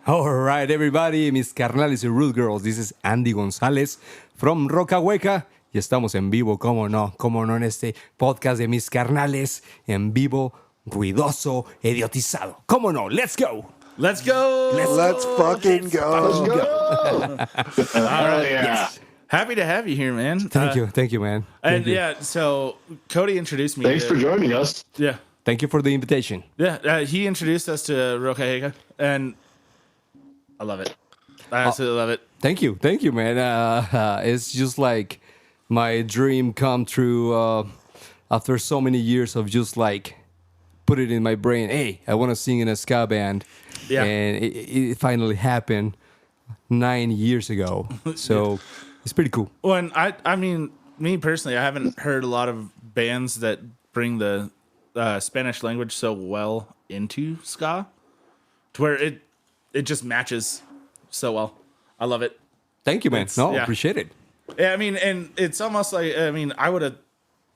All right, everybody, mis carnales y rude girls. This is Andy Gonzales from Roka Hueka. Y estamos en vivo, cómo no, en este podcast de mis carnales, en vivo, ruidoso, idiotizado. Cómo no, let's go. Let's go. Let's fucking go. Let's go. All right. Yeah. Yes. Happy to have you here, man. Thank you, man. And Thank you. yeah, so Cody introduced me. Thanks for joining us. Yeah. Thank you for the invitation. Yeah. He introduced us to Roka Hueka, and I love it. I absolutely love it. Thank you, man. It's just like my dream come true after so many years of just like put it in my brain. Hey, I want to sing in a ska band. Yeah. And it finally happened 9 years ago. So it's pretty cool. Well, and I mean, me personally, I haven't heard a lot of bands that bring the Spanish language so well into ska, to where it just matches so well. I love it. Thank you, man. Yeah. Appreciate it. Yeah, I mean, and it's almost like, I mean, I would have,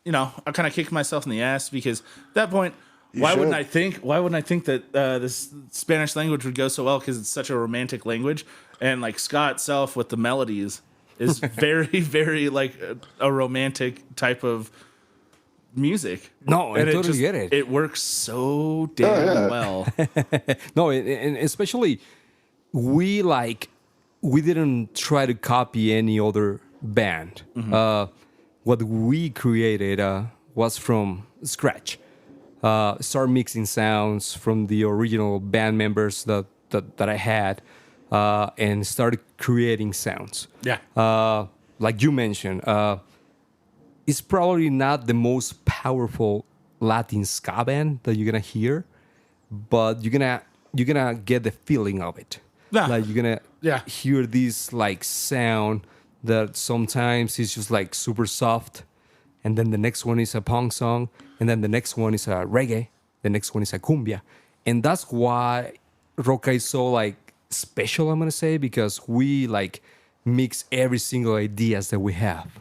I kind of kicked myself in the ass because at that point, why wouldn't I think that this Spanish language would go so well? Because it's such a romantic language, and like ska itself with the melodies is very, very like a romantic type of music. No, I totally get it. It works so damn well. No, and especially we didn't try to copy any other band. What we created was from scratch. Start mixing sounds from the original band members that I had, and started creating sounds. Yeah. Like you mentioned, it's probably not the most powerful Latin ska band that you're gonna hear, but you're gonna get the feeling of it. Yeah. Like you're gonna Yeah. hear this like sound that sometimes is just like super soft, and then the next one is a punk song, and then the next one is a reggae, the next one is a cumbia, and that's why Roka is so like special. I'm gonna say because we like mix every single ideas that we have.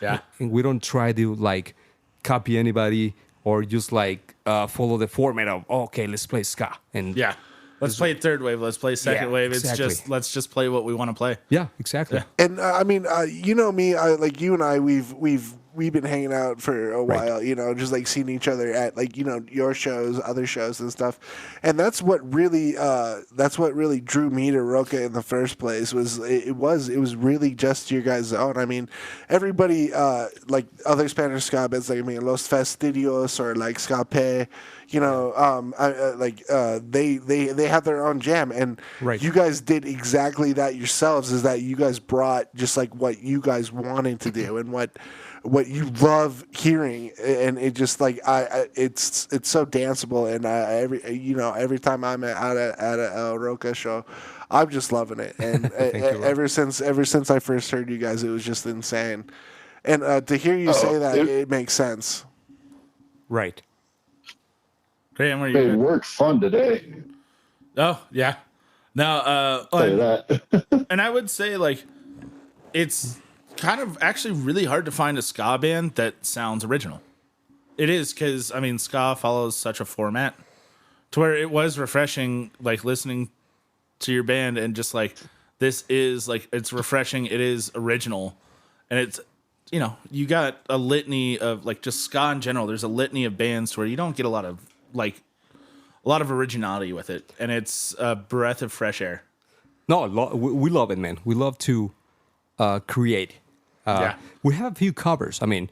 Yeah. And we don't try to like copy anybody or just like follow the format of okay, let's play ska and Yeah. Let's play third wave. Let's play second Yeah, wave. It's exactly. just let's just play what we want to play. yeah, exactly. Yeah. And I mean, you know me, like you and I, we've been hanging out for a while, just like seeing each other at like, your shows, other shows and stuff. And that's what really drew me to Roka in the first place it was really just your guys' own. I mean, everybody, like other Spanish ska bands, like, I mean, Los Fastidios or like Scape, they have their own jam, and Right. you guys did exactly that yourselves. Is that you guys brought just like what you guys wanted to do and what you love hearing, and it just like it's so danceable, and every time I'm at a Roka show, I'm just loving it, and ever since I first heard you guys, it was just insane, and to hear you say that, it makes sense. Right. Graham, are you It good? worked fun today. Oh, yeah. No, Tell you that. and I would say, like, it's kind of actually really hard to find a ska band that sounds original. It is, because, I mean, ska follows such a format to where it was refreshing, like, listening to your band and just, like, this is, like, it's refreshing. It is original. And it's, you got a litany of, like, just ska in general. There's a litany of bands where you don't get a lot of originality with it, and it's a breath of fresh air. No, we love it, man. We love to create. Yeah. We have a few covers. I mean,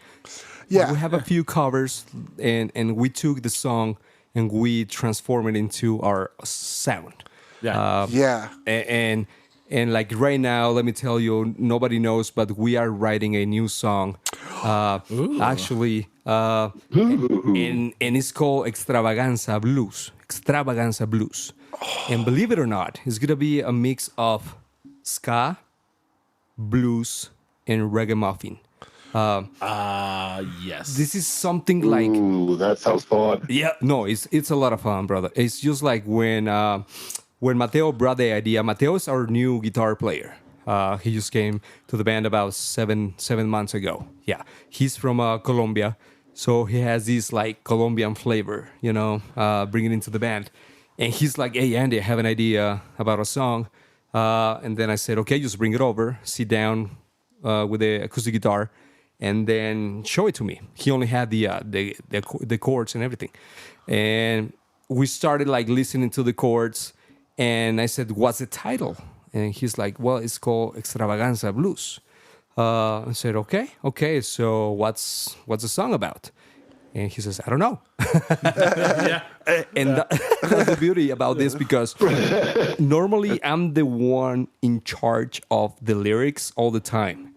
Yeah. we have a few covers, and we took the song and we transformed it into our sound. Yeah. Yeah. And like right now, let me tell you, nobody knows, but we are writing a new song. Actually, and it's called Extravaganza Blues. Extravaganza Blues. And believe it or not, it's gonna be a mix of ska, blues, and reggae. Yes. This is something like Ooh, that sounds fun. yeah, no, it's a lot of fun, brother. It's just like when Mateo brought the idea. Mateo is our new guitar player. He just came to the band about seven months ago. Yeah, he's from Colombia, so he has this like Colombian flavor, bringing into the band. And he's like, "Hey, Andy, I have an idea about a song." And then I said, "Okay, just bring it over, sit down with the acoustic guitar, and then show it to me." He only had the chords and everything, and we started like listening to the chords. And I said, "What's the title?" And he's like, "Well, it's called Extravaganza Blues." I said, "Okay. So what's the song about?" And he says, "I don't know." Yeah. And that's the beauty about this, because normally I'm the one in charge of the lyrics all the time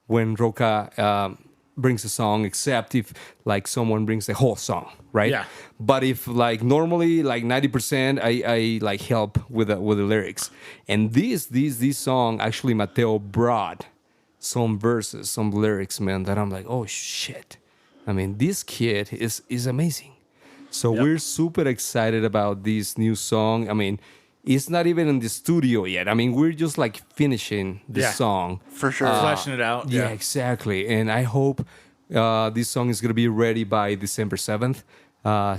when Roka brings a song, except if like someone brings the whole song, right? Yeah. But if like normally like 90%, I like help with the lyrics. And this song, actually Mateo brought some verses, some lyrics, man, that I'm like, oh shit. I mean, this kid is amazing. So we're super excited about this new song. I mean, it's not even in the studio yet. I mean, we're just like finishing the song. For sure. Fleshing it out. Yeah, exactly. And I hope this song is going to be ready by December 7th.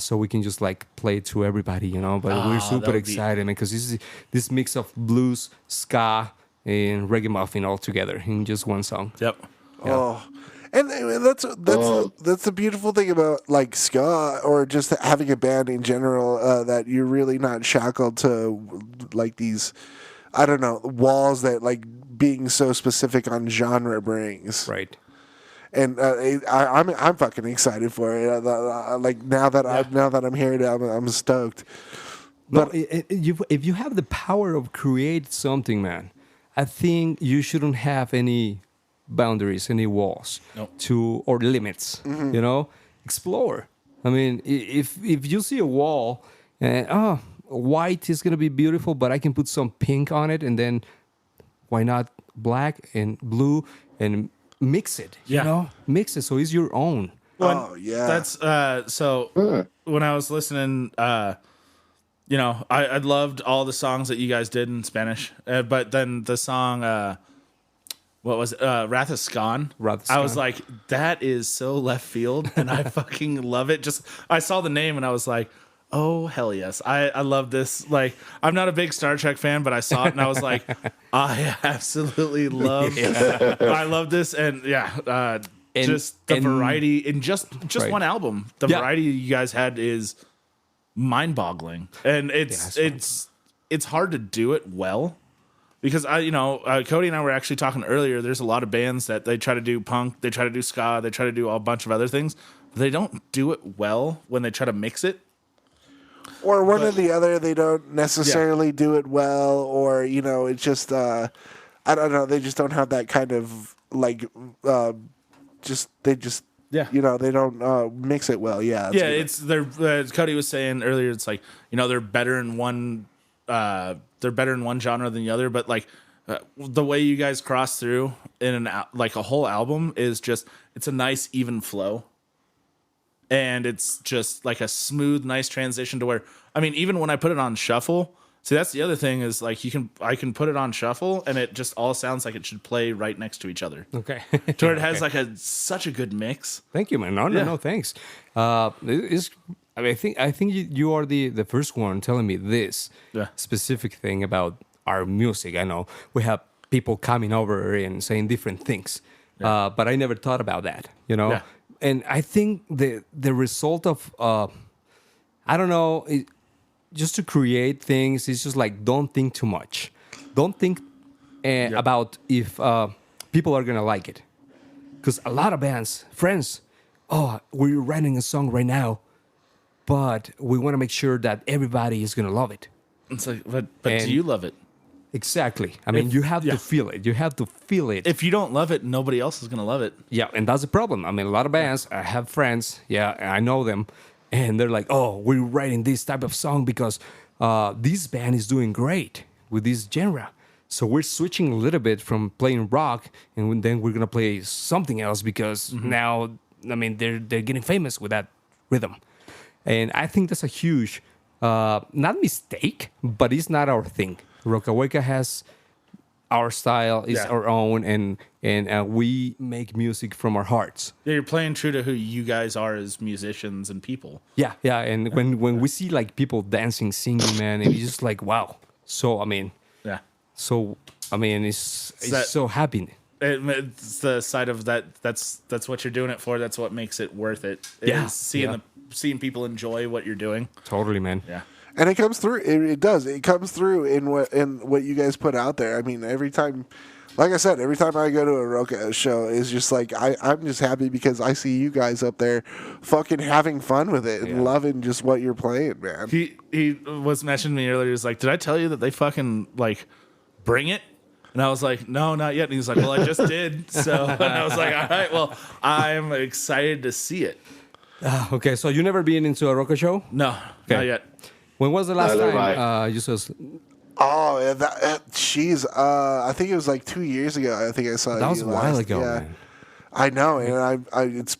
So we can just like play it to everybody, you know. But we're super excited, man, because this is this mix of blues, ska, and reggae muffin all together in just one song. Yep. Oh, and that's the beautiful thing about like ska, or just having a band in general, that you're really not shackled to like these, I don't know, walls that like being so specific on genre brings. Right. And I'm fucking excited for it. Like now that I'm here, I'm stoked. But if you have the power of create something, man, I think you shouldn't have any boundaries, any walls or limits. You know, explore. I mean, if you see a wall and white is gonna be beautiful, but I can put some pink on it, and then why not black and blue and mix it? You know, mix it so it's your own. That's so. When I was listening, you know, I loved all the songs that you guys did in Spanish, but then the song, what was it? Wrath of Scan? I was like, that is so left field, and I fucking love it. Just I saw the name and I was like, oh hell yes, I love this. Like, I'm not a big Star Trek fan, but I saw it and I was like, I absolutely love. I love this, and just the variety in just one album. The variety you guys had is mind-boggling, and it's hard to do it well, because Cody and I were actually talking earlier. There's a lot of bands that they try to do punk, they try to do ska, they try to do a bunch of other things, but they don't do it well when they try to mix it. Or one or the other, they don't necessarily do it well, or it's just I don't know. They just don't have that kind of like they don't mix it well. Yeah, it's as Cody was saying earlier. It's like they're better in one genre than the other, but like the way you guys cross through in a whole album is just it's a nice even flow. And it's just like a smooth, nice transition to where, I mean, even when I put it on shuffle, see, that's the other thing is like I can put it on shuffle and it just all sounds like it should play right next to each other. Okay. To where it has like such a good mix. Thank you, man. No, thanks. I think you are the first one telling me this specific thing about our music. I know we have people coming over and saying different things, but I never thought about that, Yeah. And I think the result of I don't know, just to create things is just like don't think too much. Don't think about if people are gonna like it, because a lot of bands, friends, we're writing a song right now, but we want to make sure that everybody is gonna love it. It's like, but do you love it? Exactly. I mean, you have to feel it. You have to feel it. If you don't love it, nobody else is going to love it. Yeah, and that's the problem. I mean, a lot of bands, I have friends, I know them, and they're like, oh, we're writing this type of song because this band is doing great with this genre. So we're switching a little bit from playing rock, and then we're going to play something else because now, I mean, they're getting famous with that rhythm. And I think that's a huge, not mistake, but it's not our thing. Roka Hueka has our style is Yeah. our own, and we make music from our hearts. Yeah, you're playing true to who you guys are as musicians and people. Yeah, yeah. And when we see like people dancing, singing, man, it's just like wow. So Yeah. it's that- so happy. It's the side of that. That's what you're doing it for. That's what makes it worth it. Yeah, Is seeing people enjoy what you're doing. Totally, man. Yeah. And it comes through. It does. It comes through in what you guys put out there. I mean, every time, like I said, every time I go to a Roka show, it's just like I'm just happy because I see you guys up there, fucking having fun with it and Yeah. loving just what you're playing, man. He was mentioning to me earlier. He was like, "Did I tell you that they fucking like bring it?" And I was like, "No, not yet." And he's like, "Well, I just did." So and I was like, "All right, well, I'm excited to see it." Okay, so you never been into a Roka show? No, not yet. When was the last Neither time have you saw? Oh, yeah, jeez. I think it was like 2 years ago. I think I saw That was you a while last. ago, Yeah. man. I know, and it's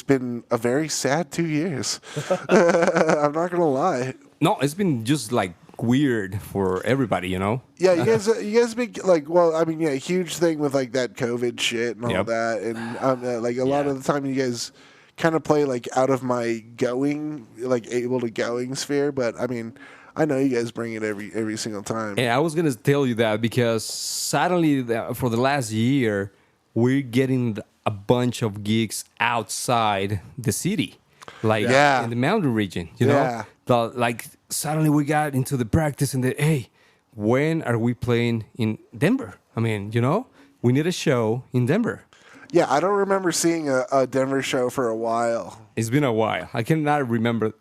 been a very sad 2 years. I'm not gonna lie. No, it's been just like weird for everybody, you know. Yeah, you guys been like, well, I mean, yeah, huge thing with like that COVID shit and all Yep. that, and like a lot of the time you guys kind of play like out of my able to going sphere, but I mean, I know you guys bring it every single time. And I was gonna tell you that because suddenly for the last year, we're getting a bunch of gigs outside the city, like Yeah. in the mountain region. You Yeah. know, like suddenly we got into the practice and hey, when are we playing in Denver? I mean, you know, we need a show in Denver. Yeah, I don't remember seeing a Denver show for a while. It's been a while. I cannot remember.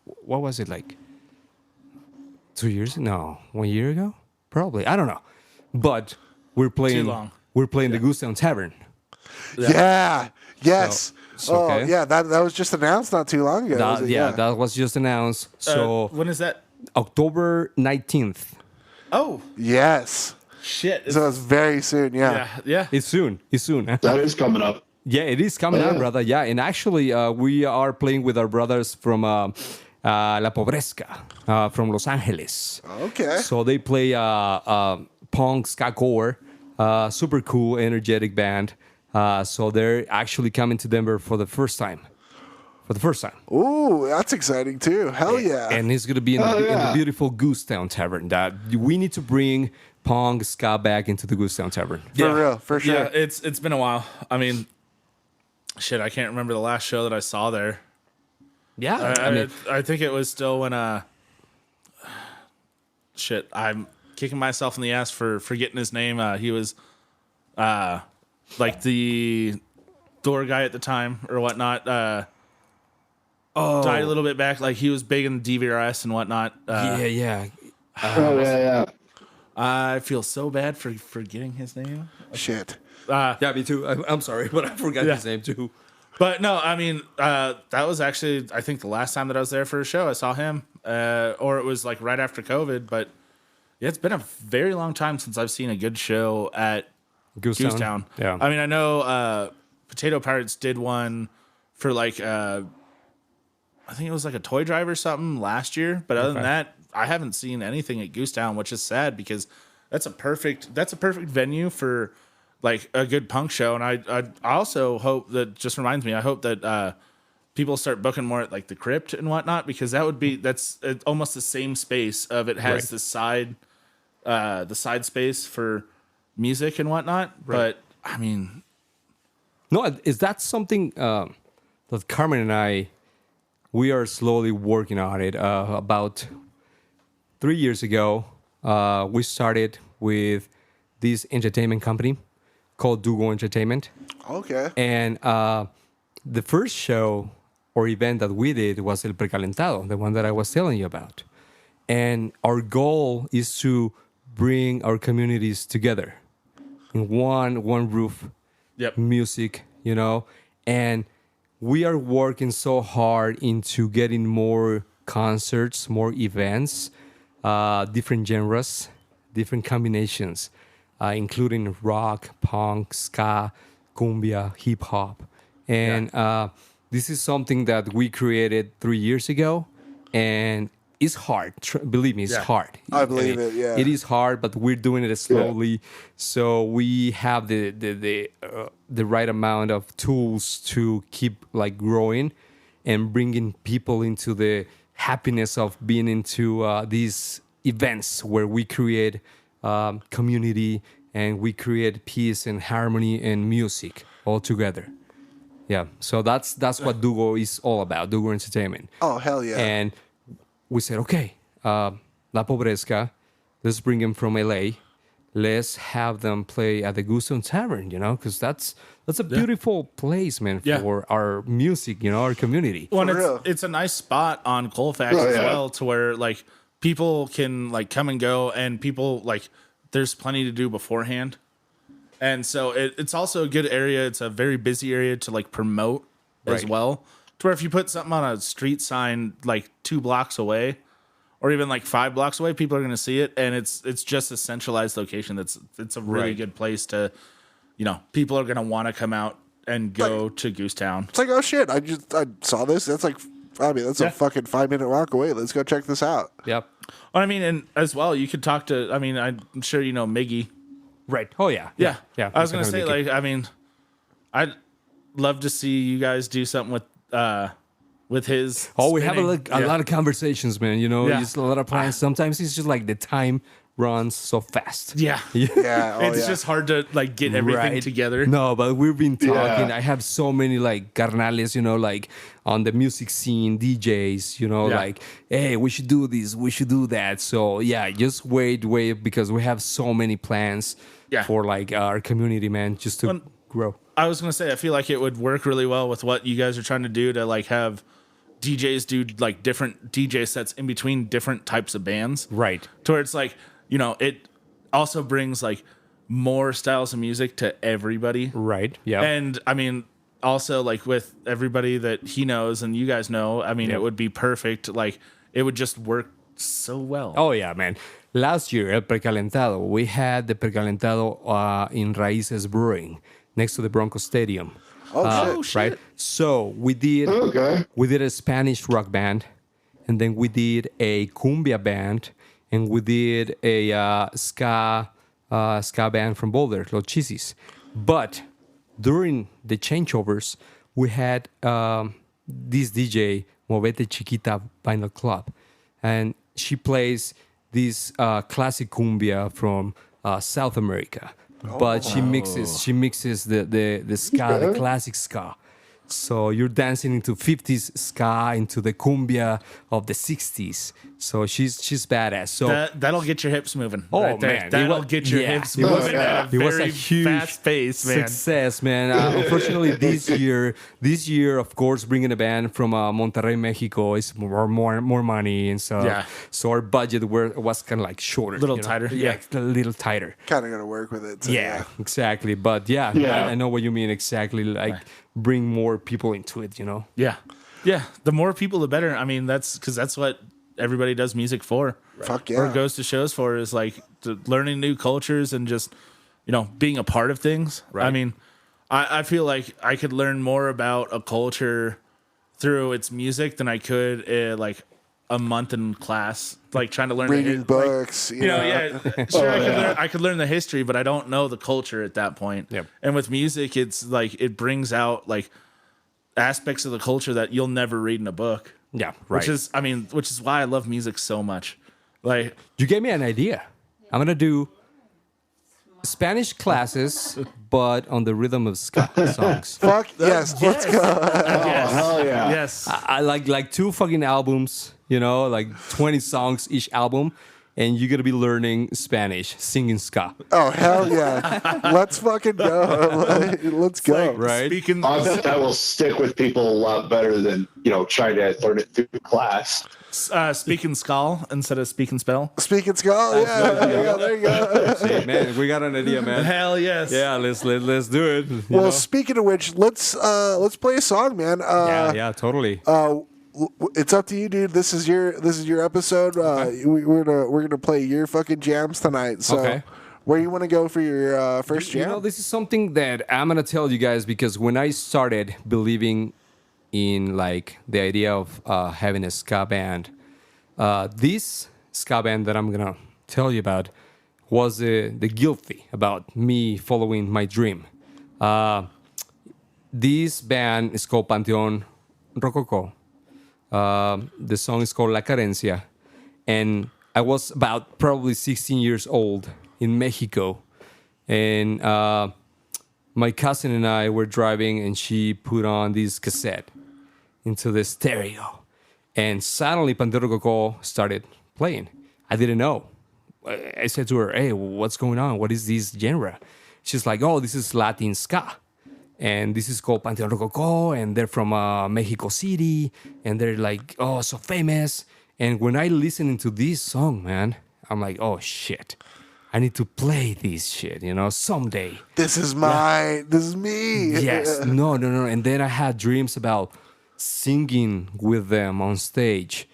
What was it like? 2 years? No, 1 year ago? Probably. I don't know. But we're playing. Too long. We're playing the Goose Town Tavern. Yeah. Yes. So, oh, okay. yeah. That was just announced not too long ago. was it? That was just announced. So When is that? October 19th. Oh Yes. shit! So it's very soon. Yeah. yeah, yeah. It's soon. It's soon. That is coming up. Yeah, it is coming Oh, up, yeah. brother. Yeah, and actually, we are playing with our brothers from La Pobresca, from Los Angeles. Okay. So they play punk, ska core, super cool, energetic band. So they're actually coming to Denver for the first time. Ooh, that's exciting too. Hell yeah. And it's gonna be in, Oh, in the yeah. beautiful Goose Town Tavern. That we need to bring punk, ska back into the Goose Town Tavern. For real, for sure. Yeah, it's been a while. I mean, shit, I can't remember the last show that I saw there. Yeah, I think it was still when shit, I'm kicking myself in the ass for forgetting his name. He was like the door guy at the time or whatnot. Died a little bit back. Like he was big in DVRS and whatnot. yeah. Oh, yeah. I feel so bad for forgetting his name. Shit. Yeah, me too. I'm sorry, but I forgot Yeah. his name too. But no, I mean, that was actually, I think, the last time that I was there for a show. I saw him, or it was like right after COVID. But yeah, it's been a very long time since I've seen a good show at Goose Town. Yeah. I mean, I know Potato Pirates did one for like, I think it was like a toy drive or something last year. But other than that, I haven't seen anything at Goose Town, which is sad because that's a perfect venue for like a good punk show. And I also hope that, just reminds me, I hope that people start booking more at like the Crypt and whatnot, because that's almost the same space of it has Right. the side space for music and whatnot. But I mean, No, is that something that Carmen and I, we are slowly working on it. About 3 years ago, we started with this entertainment company called Dugo Entertainment. Okay. And the first show or event that we did was El Precalentado, the one that I was telling you about. And our goal is to bring our communities together in one roof, Yep. music, you know. And we are working so hard into getting more concerts, more events, different genres, different combinations, including rock, punk, ska, cumbia, hip hop. And this is something that we created 3 years ago. And it's hard. Believe me, it's Yeah. hard. I believe it, yeah. It is hard, but we're doing it slowly. So we have the right amount of tools to keep like growing and bringing people into the happiness of being into these events where we create community and we create peace and harmony and music all together. Yeah, so that's what Dugo is all about, Dugo Entertainment. Oh, hell yeah. And we said, okay, La Pobresca, let's bring them from LA. Let's have them play at the Gusto Tavern, because that's a beautiful place, man, Yeah. for our music, our community. Well, and real. it's a nice spot on Colfax as well, to where like people can like come and go, and people like there's plenty to do beforehand, and so it's also a good area. It's a very busy area to like promote as Right. well. To where if you put something on a street sign like 2 blocks away, or even like 5 blocks away, people are going to see it, and it's just a centralized location. It's a really Right. good place to, people are going to want to come out and go to Goose Town. It's like, oh shit, I saw this. That's like, that's Yeah. a fucking 5-minute walk away. Let's go check this out. Yep. I mean, and as well, you could talk to. I mean, I'm sure you know Miggy. Right. Oh, yeah. Yeah. Yeah. I was gonna say, definitely. like, I mean, I'd love to see you guys do something with his. Oh, we have spinning. a lot of conversations, man. Yeah. Just a lot of plans. Sometimes it's just like the time runs so fast. Yeah. Yeah. Oh, It's yeah. just hard to like get everything together. No, but we've been talking. Yeah. I have so many like carnales, like on the music scene, DJs, like, hey, we should do this, we should do that. So yeah, just wait, because we have so many plans Yeah. for like our community, man, just to grow. I was gonna say, I feel like it would work really well with what you guys are trying to do to like have DJs do like different DJ sets in between different types of bands. Right. To where it's like, it also brings like more styles of music to everybody. Right. Yeah. And I mean, also like with everybody that he knows and you guys know, I mean, Yep. it would be perfect. Like it would just work so well. Oh, yeah, man. Last year, El Precalentado, we had the Precalentado in Raíces Brewing next to the Bronco Stadium. Oh, shit. Right? So we did Okay. a Spanish rock band, and then we did a cumbia band, and we did a ska band from Boulder, Los Chisis. But during the changeovers, we had this DJ, Movete Chiquita Vinyl Club, and she plays this classic cumbia from South America. But she mixes the ska, the classic ska. So you're dancing into 50s ska, into the cumbia of the 60s. So she's badass. So That'll get your hips moving. Oh, right there. man. That'll It wa- get your yeah. hips It was- moving at a it was a very huge fast pace, man. success, man. Unfortunately, this year, of course, bringing a band from Monterrey, Mexico is more money and stuff. Yeah. So our budget was kind of like shorter, Little tighter, Yeah, yeah. it's a little tighter. Kind of gonna work with it. So, Yeah, exactly. But yeah, Yeah. I know what you mean exactly. Like bring more people into it. Yeah. Yeah. The more people, the better. I mean, that's because that's what everybody does music for. Fuck Or yeah. goes to shows for is like learning new cultures and just, being a part of things. Right. I mean, I feel like I could learn more about a culture through its music than I could like a month in class, like trying to learn Reading like, books. You know. yeah, sure. I could learn the history, but I don't know the culture at that point. Yep. And with music, it's like it brings out like aspects of the culture that you'll never read in a book. Yeah, right. Which is why I love music so much. Like, You gave me an idea. I'm gonna do Spanish classes, but on the rhythm of ska songs. Fuck yes. Let's go. yes, hell yeah. yes, I like 2 fucking albums, like 20 songs each album, and you're gonna be learning Spanish, singing ska. Oh hell yeah. Let's fucking go. Let's go. Right? Speaking, I bet that will stick with people a lot better than, trying to learn it through class. speaking skull instead of speaking spell. Speaking skull. Yeah. There you go. Hey, man, we got an idea, man. Hell yes. Yeah, let's do it. you Well, know? speaking of which, let's play a song, man. yeah, totally. It's up to you, dude. This is your episode. We're gonna play your fucking jams tonight. So, Okay. where you want to go for your first jam? This is something that I'm gonna tell you guys because when I started believing in like the idea of having a ska band, This ska band that I'm gonna tell you about was the guilty about me following my dream. This band is called Panteón Rococo. The song is called La Carencia. And I was about probably 16 years old in Mexico. And my cousin and I were driving, and she put on this cassette into the stereo. And suddenly Panteón Rococo started playing. I didn't know. I said to her, hey, what's going on? What is this genre? She's like, oh, this is Latin ska. And this is called Panteón Rococo, and they're from Mexico City, and they're like, oh, so famous. And when I listen to this song, man, I'm like, oh, shit. I need to play this shit, someday. This is me. Yes, no. And then I had dreams about singing with them on stage.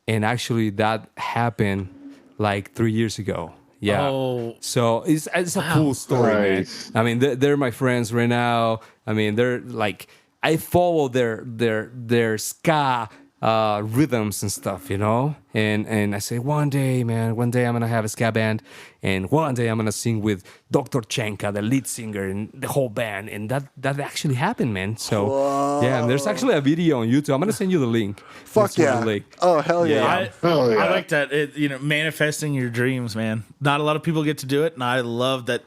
And actually that happened like 3 years ago. Yeah. Oh. So it's a cool story, Nice. man. I mean, they're my friends right now. I mean, they're like, I follow their ska rhythms and stuff, And I say, one day, man, I'm gonna have a ska band, and one day I'm gonna sing with Dr. Chenka, the lead singer, and the whole band. And that actually happened, man. So yeah, and there's actually a video on YouTube. I'm gonna send you the link. Fuck It's on yeah. the link. Oh, hell yeah. I like that. Manifesting your dreams, man. Not a lot of people get to do it, and I love that.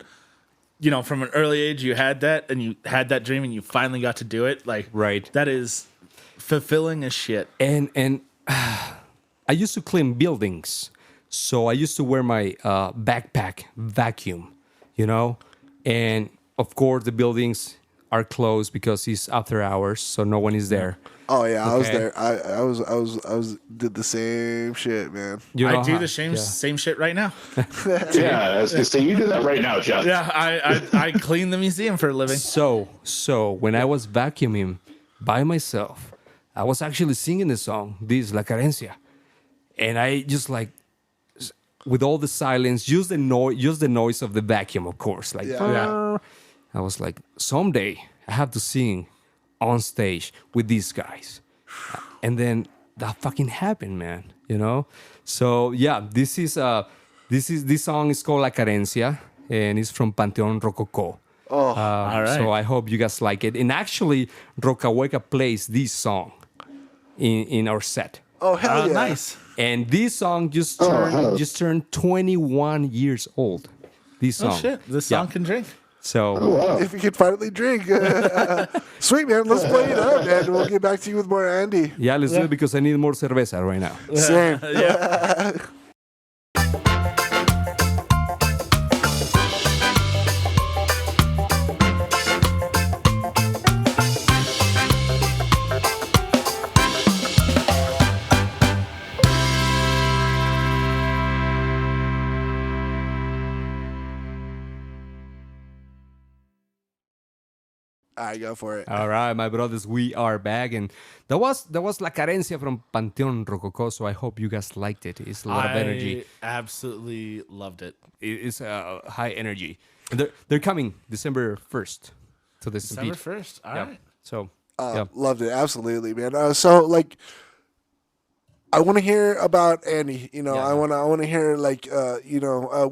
From an early age, you had that, and you had that dream, and you finally got to do it. Like, Right. That is fulfilling as shit. And I used to clean buildings, so I used to wear my backpack vacuum, and of course the buildings are closed because it's after hours, so no one is there. Oh yeah, I was Okay. there. I was did the same shit, man. You know I do how- the same shit right now. Yeah, I was gonna say you do that right now, Jeff. Yeah, I clean the museum for a living. So when I was vacuuming by myself, I was actually singing the song, this La Carencia, and I just like, with all the silence, use the noise of the vacuum, of course. Like, Yeah. I was like, someday I have to sing on stage with these guys, and then that fucking happened, man. So yeah, this song is called La Carencia, and it's from Panteón Rococo. Oh, all right. So I hope you guys like it. And actually, Roka Hueka plays this song in our set. oh hell yeah. Nice. And this song just hell. turned 21 years old. This song. Oh shit, this song can drink. So Wow. If you could finally drink. Sweet, man. Let's play it out, man. We'll get back to you with more Andy. yeah, let's do it because I need more cerveza right now. Same. All right, go for it. All right, my brothers, we are back, and that was La Carencia from Panteón Rococo. So I hope you guys liked it. It's a lot of energy. I absolutely loved it. It's high energy. And they're coming December 1st to the December Stampede. 1st. All Yeah. right. So yeah. Loved it. Absolutely, man. So, like, I want to hear about Andy. Yeah. I want to hear, like,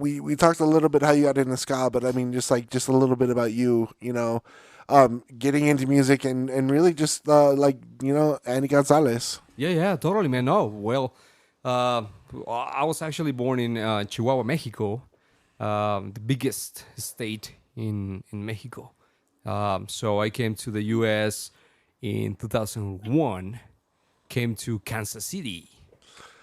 we talked a little bit how you got into ska, but I mean, just a little bit about you, getting into music and really just, Andy Gonzalez. Yeah, totally, man. No, well, I was actually born in Chihuahua, Mexico, the biggest state in Mexico. So I came to the U.S. in 2001, came to Kansas City.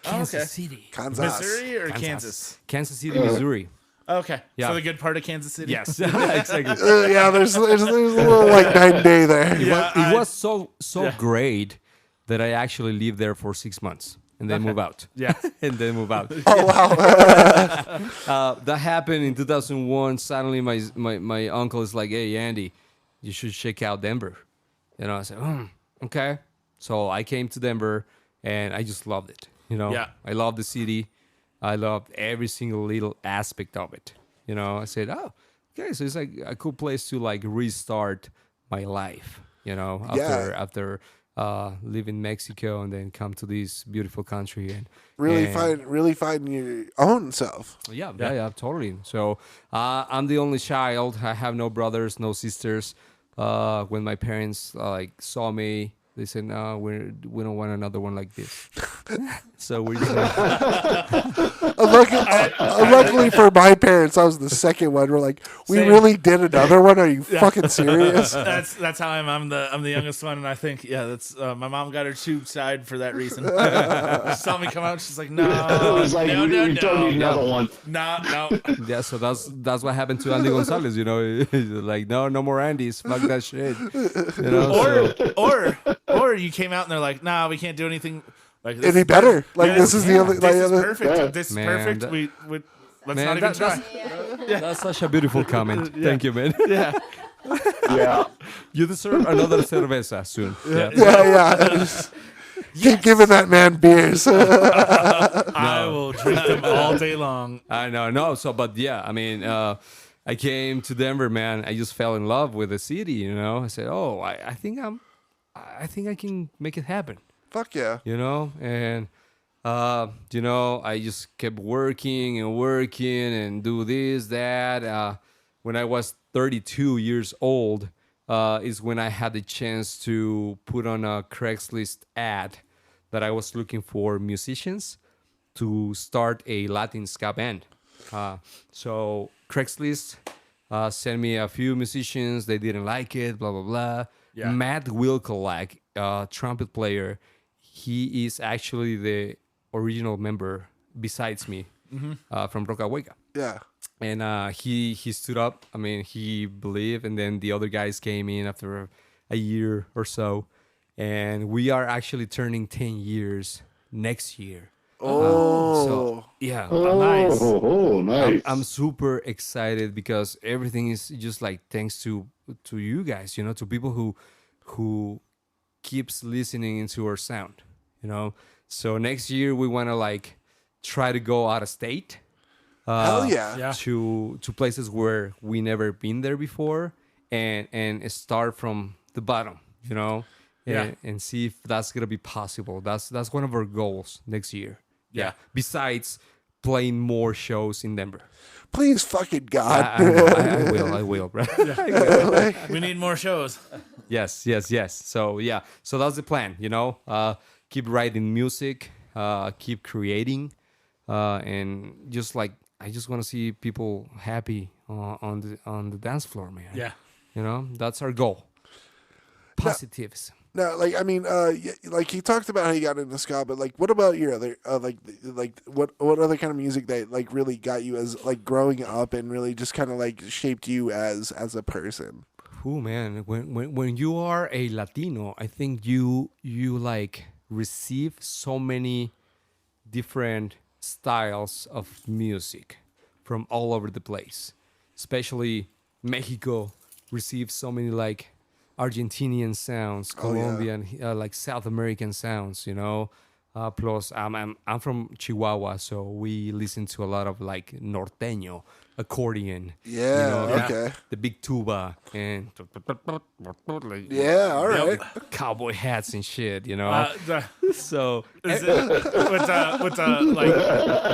Kansas City. Kansas. Missouri or Kansas? Kansas City, Missouri. Okay. Yeah. So the good part of Kansas City? Yes, exactly. Yeah, there's a little, like, night and day there. It was so great that I actually lived there for 6 months and then move out. Yeah. And then move out. Oh, wow. That happened in 2001. Suddenly, my uncle is like, "Hey, Andy, you should check out Denver." I said, "Okay." So I came to Denver, and I just loved it. Yeah. I love the city. I loved every single little aspect of it. I said, "Oh, okay." So it's like a cool place to like restart my life. After live in Mexico and then come to this beautiful country and Really find your own self. yeah, totally. So I'm the only child. I have no brothers, no sisters. When my parents saw me, they said, "No, we don't want another one like this." So we're just Luckily for my parents, I was the second one. We're like, we Same. really did another one? Are you fucking serious? That's how I'm the youngest one, and I think that's my mom got her tube side for that reason. She saw me come out, she's like, It no, was like, no, we don't need another one. no. yeah. So that's what happened to Andy Gonzalez. You know, like no more Andys. Fuck that shit. You know, Or you came out and they're like, nah, we can't do anything like this. Any better? Like this is the only. This is other. perfect. Yeah. This is Man, perfect. that- Let's Man, not even try. that's such a beautiful comment. Thank you, man. Yeah. Yeah. You deserve another cerveza soon. Yeah. Yeah. Keep giving that man beers. I will drink them all day long. I know, no. So, but yeah, I mean, I came to Denver, man. I just fell in love with the city. You know, I said, "Oh, I think I can make it happen." Fuck yeah. You know, and you know, I just kept working and do this, that. When I was 32 years old, is when I had the chance to put on a Craigslist ad that I was looking for musicians to start a Latin ska band. So Craigslist sent me a few musicians. They didn't like it, blah, blah, blah. Yeah. Matt Wilkolak, trumpet player, he is actually the original member besides me from Roka Hueka. Yeah. And he stood up. I mean, he believed, and then the other guys came in after a year or so. And we are actually turning 10 years next year. Oh. So, yeah. Nice. Nice. I'm super excited because everything is just like thanks to you guys, you know, to people who keeps listening into our sound, you know. So next year we want to like try to go out of state. Hell yeah. Yeah. To places where we never been there before and start from the bottom, you know, and see if that's gonna be possible. That's one of our goals next year. Yeah. Besides playing more shows in Denver. Please fucking God. I will, bro. We need more shows. Yes. So yeah, so that's the plan, you know. Keep writing music, keep creating, and just like I just want to see people happy on the dance floor, man. Yeah. You know, that's our goal. Positives. No, like I mean, like he talked about how he got into ska, but like, what about your other, like what other kind of music that like really got you as like growing up and really just kind of like shaped you as a person? Ooh, man, when you are a Latino, I think you like receive so many different styles of music from all over the place. Especially Mexico receives so many like Argentinian sounds, Colombian, like South American sounds, you know. Plus, I'm from Chihuahua, so we listen to a lot of like norteño, accordion. Yeah, you know, okay. The big tuba and Yeah, all right. cowboy hats and shit, you know. So Is it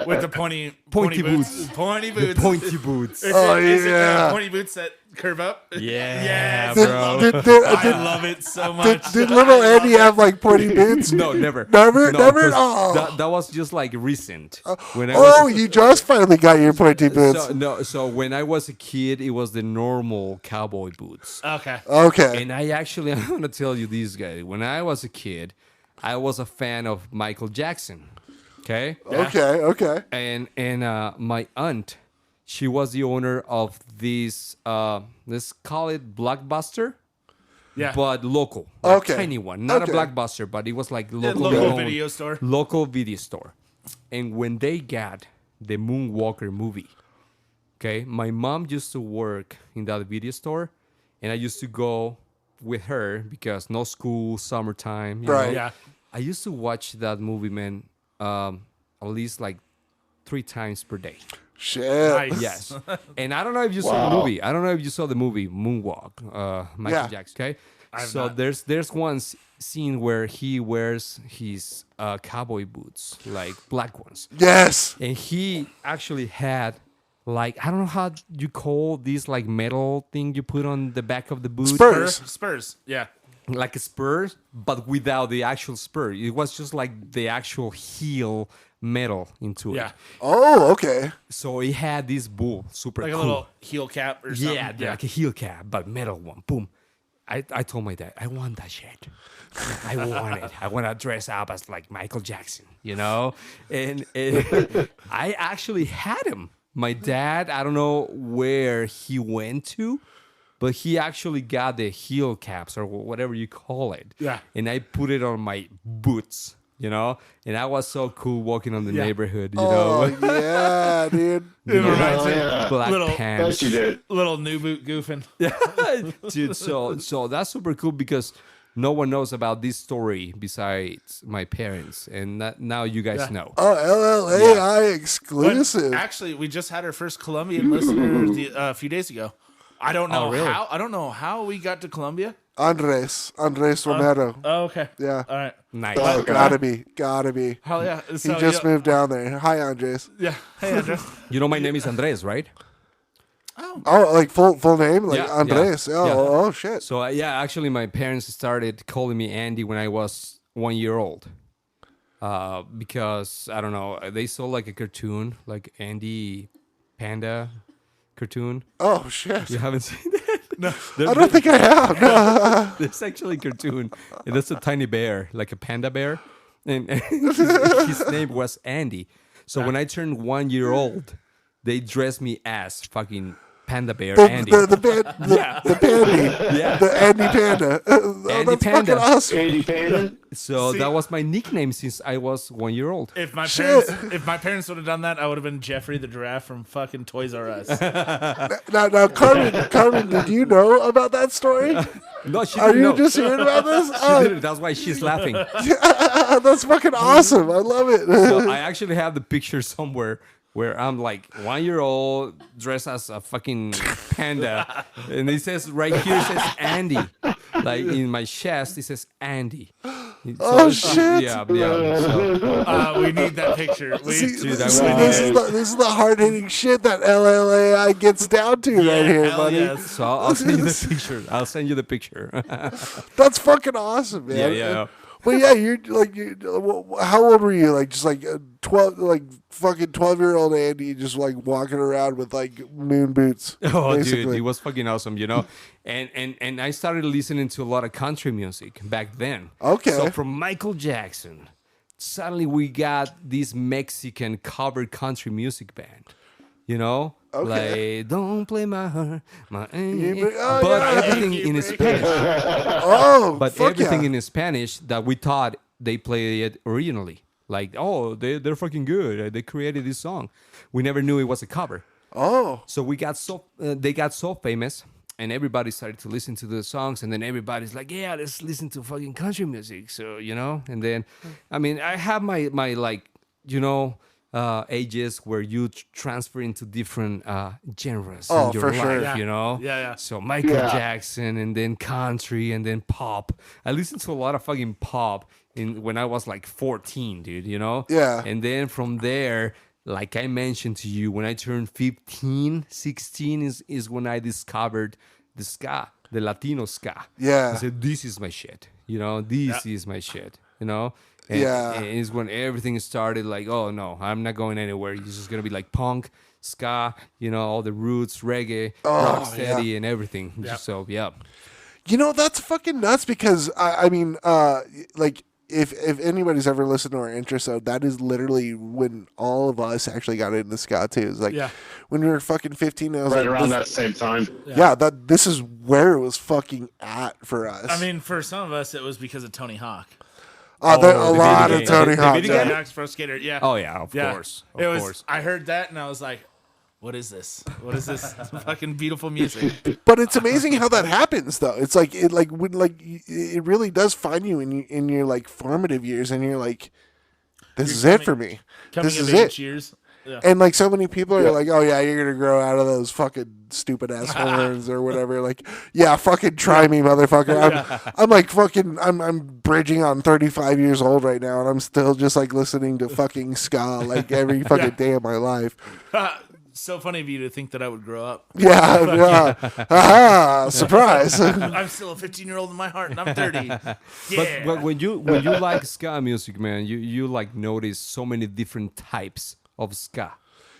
with the pointy boots. Pointy the boots. pointy boots. Is Oh, it yeah. pointy boots that curve up? Yeah, Yes. bro. I love it so much. Did little Eddie have like pointy boots? No, never. Never? No, Never? 'cause Oh. that was just like recent. When I Oh, was, you just finally got your pointy boots. so when I was a kid, it was the normal cowboy boots. Okay. Okay. And I actually, I'm gonna tell you this, guy. When I was a kid, I was a fan of Michael Jackson. Okay. Okay. And my aunt, she was the owner of this let's call it Blockbuster, Yeah. but local, like Okay. tiny one, not Okay. a Blockbuster, but it was like Yeah, locally local owned, video store. local video store. And when they got the Moonwalker movie, okay, my mom used to work in that video store, and I used to go with her because no school, summertime, you Right. know. Yeah. I used to watch that movie, man, at least like 3 times per day. Shit. Nice. Yes. And I don't know if you saw the movie. I don't know if you saw the movie Moonwalk, Michael Yeah. Jackson. Okay. So there's one scene where he wears his cowboy boots, like black ones, Yes. and he actually had like I don't know how you call this like metal thing you put on the back of the boot, Spurs. Yeah. like a spur, but without the actual spur. It was just like the actual heel metal into it. Yeah. Oh, okay. So he had this bull, super Like cool. a little heel cap or something. Yeah, like a heel cap, but metal one. Boom. I told my dad, I want that shit. I want it. I want to dress up as like Michael Jackson, you know? And I actually had him. My dad, I don't know where he went to, but he actually got the heel caps or whatever you call it. Yeah. And I put it on my boots, you know? And I was so cool walking on the neighborhood, you Oh, know? yeah, dude. It reminds me Black little- pants. Yes, you did. little new boot goofing. Dude, so that's super cool because no one knows about this story besides my parents, and now you guys know. Oh, LLAI But exclusive. actually, we just had our first Colombian listener a few days ago. I don't know really? how. I don't know how we got to Colombia. Andres Romero. Oh, okay. Yeah. All right. Nice. Oh, okay. Gotta be. Hell yeah. He So, just yeah, moved down there. Hi, Andres. Yeah. Hey, Andrew. You know my name is Andres, right? Oh, like full name, like Yeah, Andres. yeah, Oh, yeah. oh, shit. So yeah, actually, my parents started calling me Andy when I was 1 year old, because I don't know, they saw like a cartoon, like Andy Panda cartoon. Oh, shit. You haven't seen that? No, I don't think I have. No. There's actually a cartoon, and that's a tiny bear, like a panda bear, and his name was Andy. So when I turned 1 year old, they dressed me as fucking Panda Bear Andy. The Pandy. Yeah. The Andy Panda. Andy That's Panda. fucking awesome. Andy Panda. So See- that was my nickname since I was 1 year old. If my Shit. parents would have done that, I would have been Jeffrey the giraffe from fucking Toys R Us. Now, Carmen, did you know about that story? No, she Are didn't you know. just hearing about this? She Oh, didn't. That's why she's laughing. that's fucking awesome. I love it. So I actually have the picture somewhere where I'm like 1 year old dressed as a fucking panda, and it says right here, it says Andy, like in my chest it says Andy. Oh, shit. Yeah. So, We need that picture. See, Dude, I this want is the hard hitting shit that LLAI gets down to right here, hell buddy. yes. so I'll send you the picture. I'll send you the picture. That's fucking awesome, man. Yeah. But yeah, you're like, how old were you? Like, just like 12, like fucking 12-year-old Andy, just like walking around with like moon boots. Oh, basically. dude, it was fucking awesome, you know. And I started listening to a lot of country music back then. Okay. So from Michael Jackson, suddenly we got this Mexican cover country music band. You know, Okay. like don't play my heart, my Oh, but yeah. everything in Spanish. Oh, But fuck everything yeah. in Spanish that we thought they played it originally. Like, oh, they're fucking good. They created this song. We never knew it was a cover. Oh, So we got they got so famous, and everybody started to listen to the songs, and then everybody's like, yeah, let's listen to fucking country music. So you know, and then, I mean, I have my like, you know, ages where you transfer into different genres Oh, in your for life. sure. Yeah. You know, Yeah. So Michael Yeah. Jackson, and then country, and then pop. I listened to a lot of fucking pop when I was like 14, dude. You know, Yeah. and then from there. Like I mentioned to you, when I turned 15, 16 is when I discovered the ska, the Latino ska. Yeah. I said, this is my shit. You know, this is my shit. You know? And, Yeah. and it's when everything started like, oh no, I'm not going anywhere. It's just gonna be like punk, ska, you know, all the roots, reggae, rock steady, and everything. So yeah. you know, that's fucking nuts because I mean, like if anybody's ever listened to our intro, so that is literally when all of us actually got into ska too. It's like Yeah. when we were fucking 15, I was Right like, around this- that same time. yeah, that this is where it was fucking at for us. I mean, for some of us, it was because of Tony Hawk. There the a lot video of game. Tony The Hawk. video yeah. game? Tony Hawk's Pro Skater. Yeah. Oh yeah, of Yeah. course. It Of was. course. I heard that and I was like, "What is this? What is this fucking beautiful music?" But it's amazing how that happens, though. It's like it really does find you in your like formative years, and you're like, this is it for me. Coming This of is age it. years. And like so many people are like, oh yeah, you're gonna grow out of those fucking stupid ass horns or whatever. Like, yeah, fucking try me, motherfucker. I'm like fucking I'm bridging on 35 years old right now, and I'm still just like listening to fucking ska like every fucking day of my life. So funny of you to think that I would grow up. Yeah. Aha, surprise. I'm still a 15-year-old in my heart, and I'm 30. Yeah. But when you like ska music, man, you like notice so many different types of ska.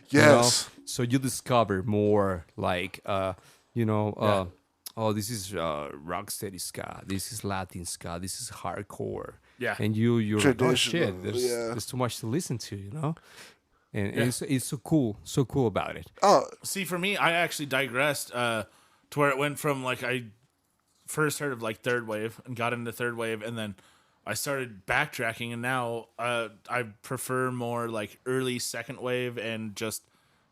Yes. You know? So you discover more like oh, this is rocksteady ska, this is Latin ska, this is hardcore. Yeah. And you're like, oh shit, Traditional, there's too much to listen to, you know? And it's so cool about it. Oh, See, for me, I actually digressed to where it went from like I first heard of like third wave and got into third wave, and then I started backtracking, and now I prefer more like early second wave and just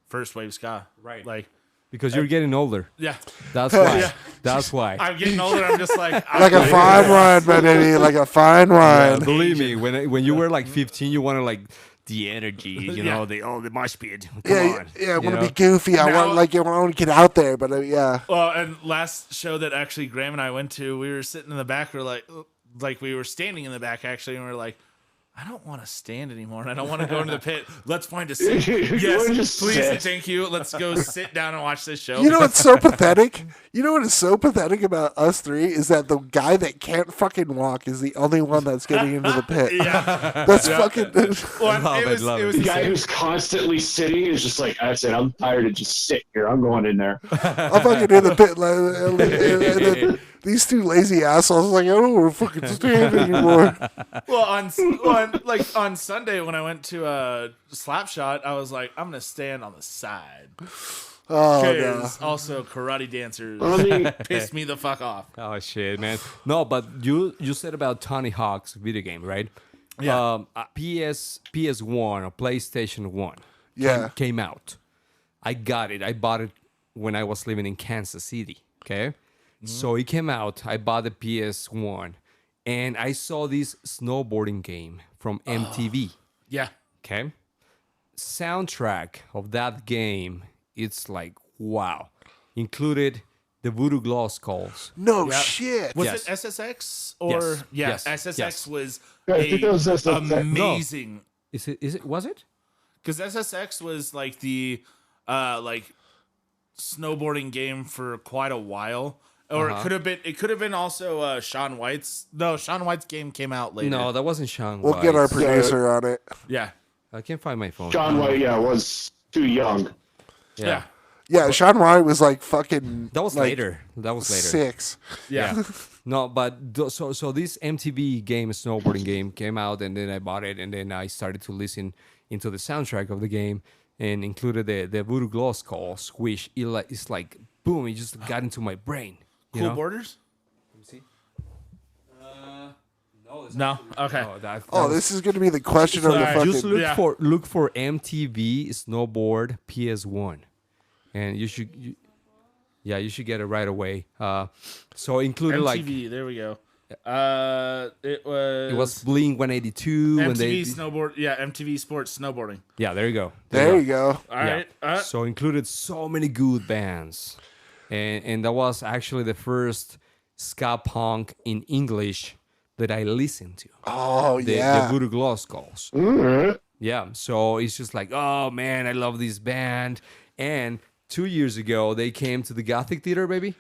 first wave ska. Right. Like, Because you're getting older. yeah, That's why. Yeah. That's why. I'm getting older. I'm just like like a fine wine, man, Eddie, like a fine wine. Believe me, when you were like 15, you wanted like the energy, you know, the mosh pit. Come on. I want to you know? be goofy. I Now- want to get out there, but yeah. Well, and last show that actually Graham and I went to, we were sitting in the back. We're like we were standing in the back actually, and we're like, I don't want to stand anymore, and I don't want to go into the pit. Let's find a seat. Yes, just please, sit. thank you. Let's go sit down and watch this show. You know what's so pathetic? You know what is so pathetic about us three is that the guy that can't fucking walk is the only one that's getting into the pit. Yeah. That's fucking. Well, Love it it, was, love it it. was The the guy same. who's constantly sitting is just like, that's it. I'm tired of just sitting here. I'm going in there. I'm fucking in the pit. And then these two lazy assholes like, I don't want to fucking stand anymore. Well, on Sunday when I went to Slapshot, I was like, I'm gonna stand on the side. Oh, no. Because also karate dancers I mean, pissed me the fuck off. Oh shit, man. No, but you said about Tony Hawk's video game, right? Yeah. PS1 or PlayStation 1 Yeah. came out. I got it. I bought it when I was living in Kansas City. Okay. So it came out. I bought the PS1 and I saw this snowboarding game from MTV. Yeah. Okay. Soundtrack of that game, it's like, wow. Included the Voodoo Glow Skulls. No Yeah. shit. Was Yes. it SSX or Yes. SSX Yes. was Yeah, I think it was SSX. amazing. Was it? Because SSX was like the like snowboarding game for quite a while, or it could have been also Shaun White's. No, Shaun White's game came out later. No, that wasn't Sean We'll get our White's. producer on it. Yeah, I can't find my phone. John White, was too young. yeah, Yeah, Sean White was like fucking. That was like, later. That was later. 6. yeah. No, but so this MTV game, snowboarding game, came out, and then I bought it, and then I started to listen into the soundtrack of the game, and included the Voodoo Glow Skulls, which it's like boom, it just got into my brain. You Cool know? Borders. Let me see. No, it's No, okay. No, that Oh, was- this is going to be the question of the Sorry, fucking. just look Yeah. for MTV snowboard PS1, and you should get it right away. So included MTV. There we go. It it was Blink 182 when they MTV snowboard. Yeah, MTV Sports snowboarding. yeah, there you go. There you go. All right. So included so many good bands, and that was actually the first ska punk in English that I listened to. Oh, The yeah. Voodoo Glow Skulls. Yeah, so it's just like, oh man, I love this band. And 2 years ago, they came to the Gothic Theater, baby.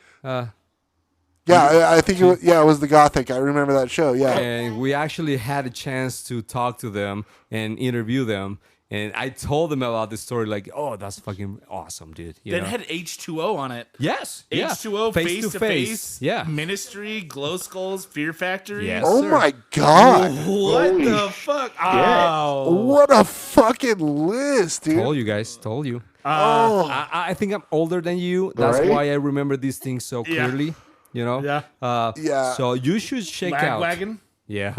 Yeah, I think it was the Gothic. I remember that show. Yeah. And we actually had a chance to talk to them and interview them. And I told them about the story, like, oh, that's fucking awesome, dude. You That know? had H2O on it. Yes. Yeah. H2O face to face. Yeah. Ministry, Glow Skulls, Fear Factory. Yes. Oh sir. my God. What Holy the fuck? Oh. What a fucking list, dude. Told you guys. Told you. Oh. I think I'm older than you. That's Right? why I remember these things so Yeah. clearly. You know? Yeah. Yeah. So you should check out. Lagwagon, Yeah.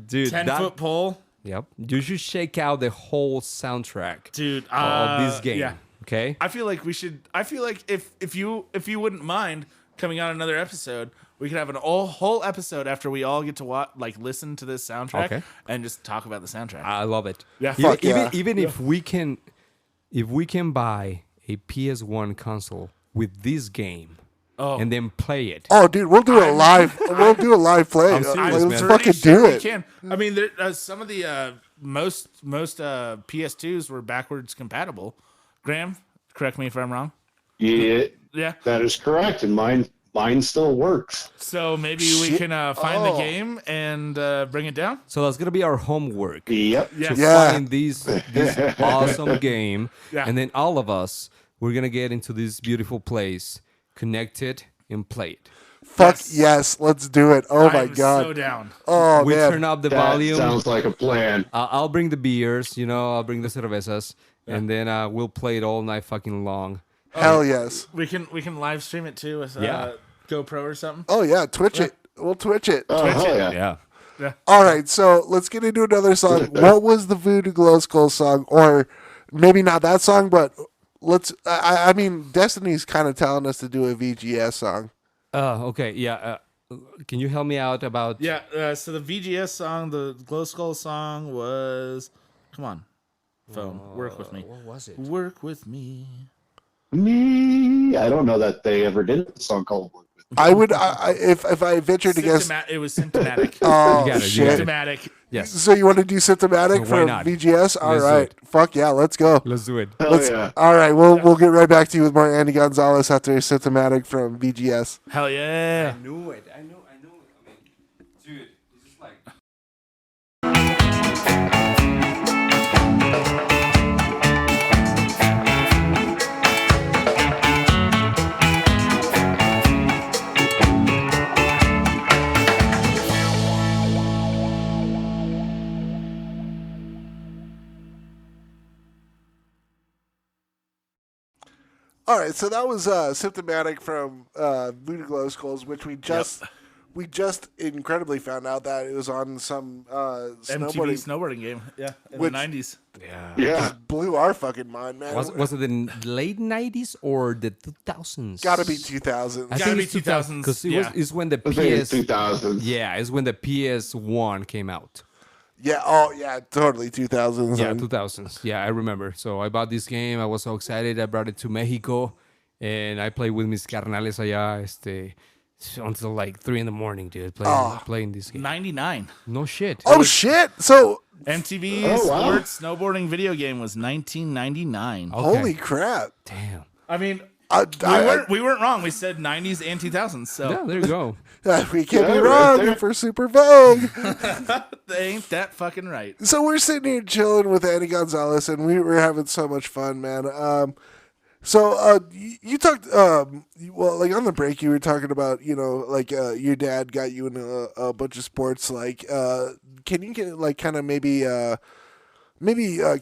Dude. 10-foot pole. Yep. You should check out the whole soundtrack Dude, of this game. Yeah. Okay. I feel like we should. I feel like if you wouldn't mind, coming on another episode. We could have an whole episode after we all get to listen to this soundtrack Okay. and just talk about the soundtrack. I love it. Yeah. Even, Fuck yeah. even if we can buy a PS1 console with this game and then play it. Oh, dude, we'll do a live. We'll do a live play. I'm serious, Let's man. fucking do We it. can. I mean, some of the most PS2s were backwards compatible. Graham, correct me if I'm wrong. Yeah, Yeah. that is correct, and mine still works. So maybe we can find the game and bring it down. So that's gonna be our homework. Yep. Yeah. To Yeah. find this awesome game, Yeah. and then all of us we're gonna get into this beautiful place, connect it, and play it. Fuck yes, let's do it. Oh my I'm god. so down. Oh We man. turn up the That volume. sounds like a plan. I'll bring the beers, I'll bring the cervezas, and then we'll play it all night fucking long. Hell yes. We can live stream it too with Yeah. GoPro or something. Oh yeah, Twitch it. We'll Twitch it. Oh, hell yeah. Yeah. All right, so let's get into another song. What was the Voodoo Glow Skull song? Or maybe not that song, but let's. I mean, Destiny's kind of telling us to do a VGS song. Okay. Yeah. Can you help me out about? Yeah. So the VGS song, the Glow Skull song was. Come on, phone. Work with me. What was it? Work with me. Me, I don't know that they ever did a song called Work With Me. I would, if I ventured to guess. It was symptomatic. Oh You got it, you shit! got it. Symptomatic. Yes. So you want to do symptomatic Why for not? VGS? All Let's do right, it. fuck yeah, let's go. Let's do it. Hell yeah. All right, we'll get right back to you with more Andy Gonzalez after symptomatic from VGS. Hell yeah. Knew it. I knew it. I mean, dude, this is like. All right, so that was symptomatic from Voodoo Glow Skulls, which we just incredibly found out that it was on some MTV snowboarding game. Yeah. In Which- the 90s. Yeah. blew our fucking mind, man. Was it in late 90s or the 2000s? Gotta be 2000s. I Gotta think be it's 2000 because yeah. it's when the I think it's PS 2000. yeah, it's when the PS1 came out. Yeah, oh yeah, totally 2000s. Yeah, and- 2000s. Yeah, I remember. So I bought this game. I was so excited. I brought it to Mexico, and I played with mis carnales allá, until like 3 in the morning, dude. Playing this game. 99. No shit. Oh shit! So MTV Oh, wow. Sports Snowboarding video game was 1999. Okay. holy crap! Damn. I mean, I- we weren't wrong. We said 90s and 2000s. So Yeah, there you go. we can't be Yeah, right wrong there. if we're super vague. they ain't that fucking right. So we're sitting here chilling with Andy Gonzalez, and we were having so much fun, man. You talked, well, like on the break, you were talking about, your dad got you into a bunch of sports. Like, can you get like kind of maybe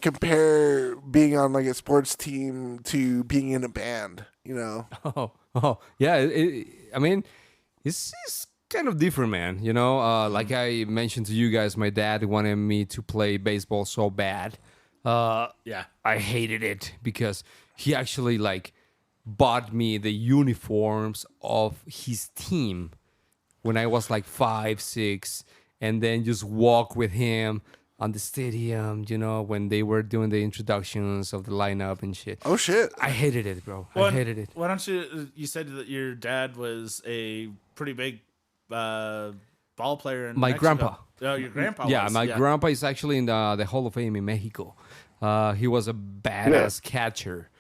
compare being on like a sports team to being in a band? Yeah. I mean, it's kind of different, man. Like I mentioned to you guys, my dad wanted me to play baseball so bad. Yeah. I hated it because he actually like bought me the uniforms of his team when I was like 5, 6, and then just walk with him on the stadium, when they were doing the introductions of the lineup and shit. Oh shit! I hated it, bro. I hated it. Why don't you said that your dad was a pretty big ball player in My Mexico. grandpa. Oh, your grandpa Yeah, was. my grandpa is actually in the Hall of Fame in Mexico. He was a badass catcher.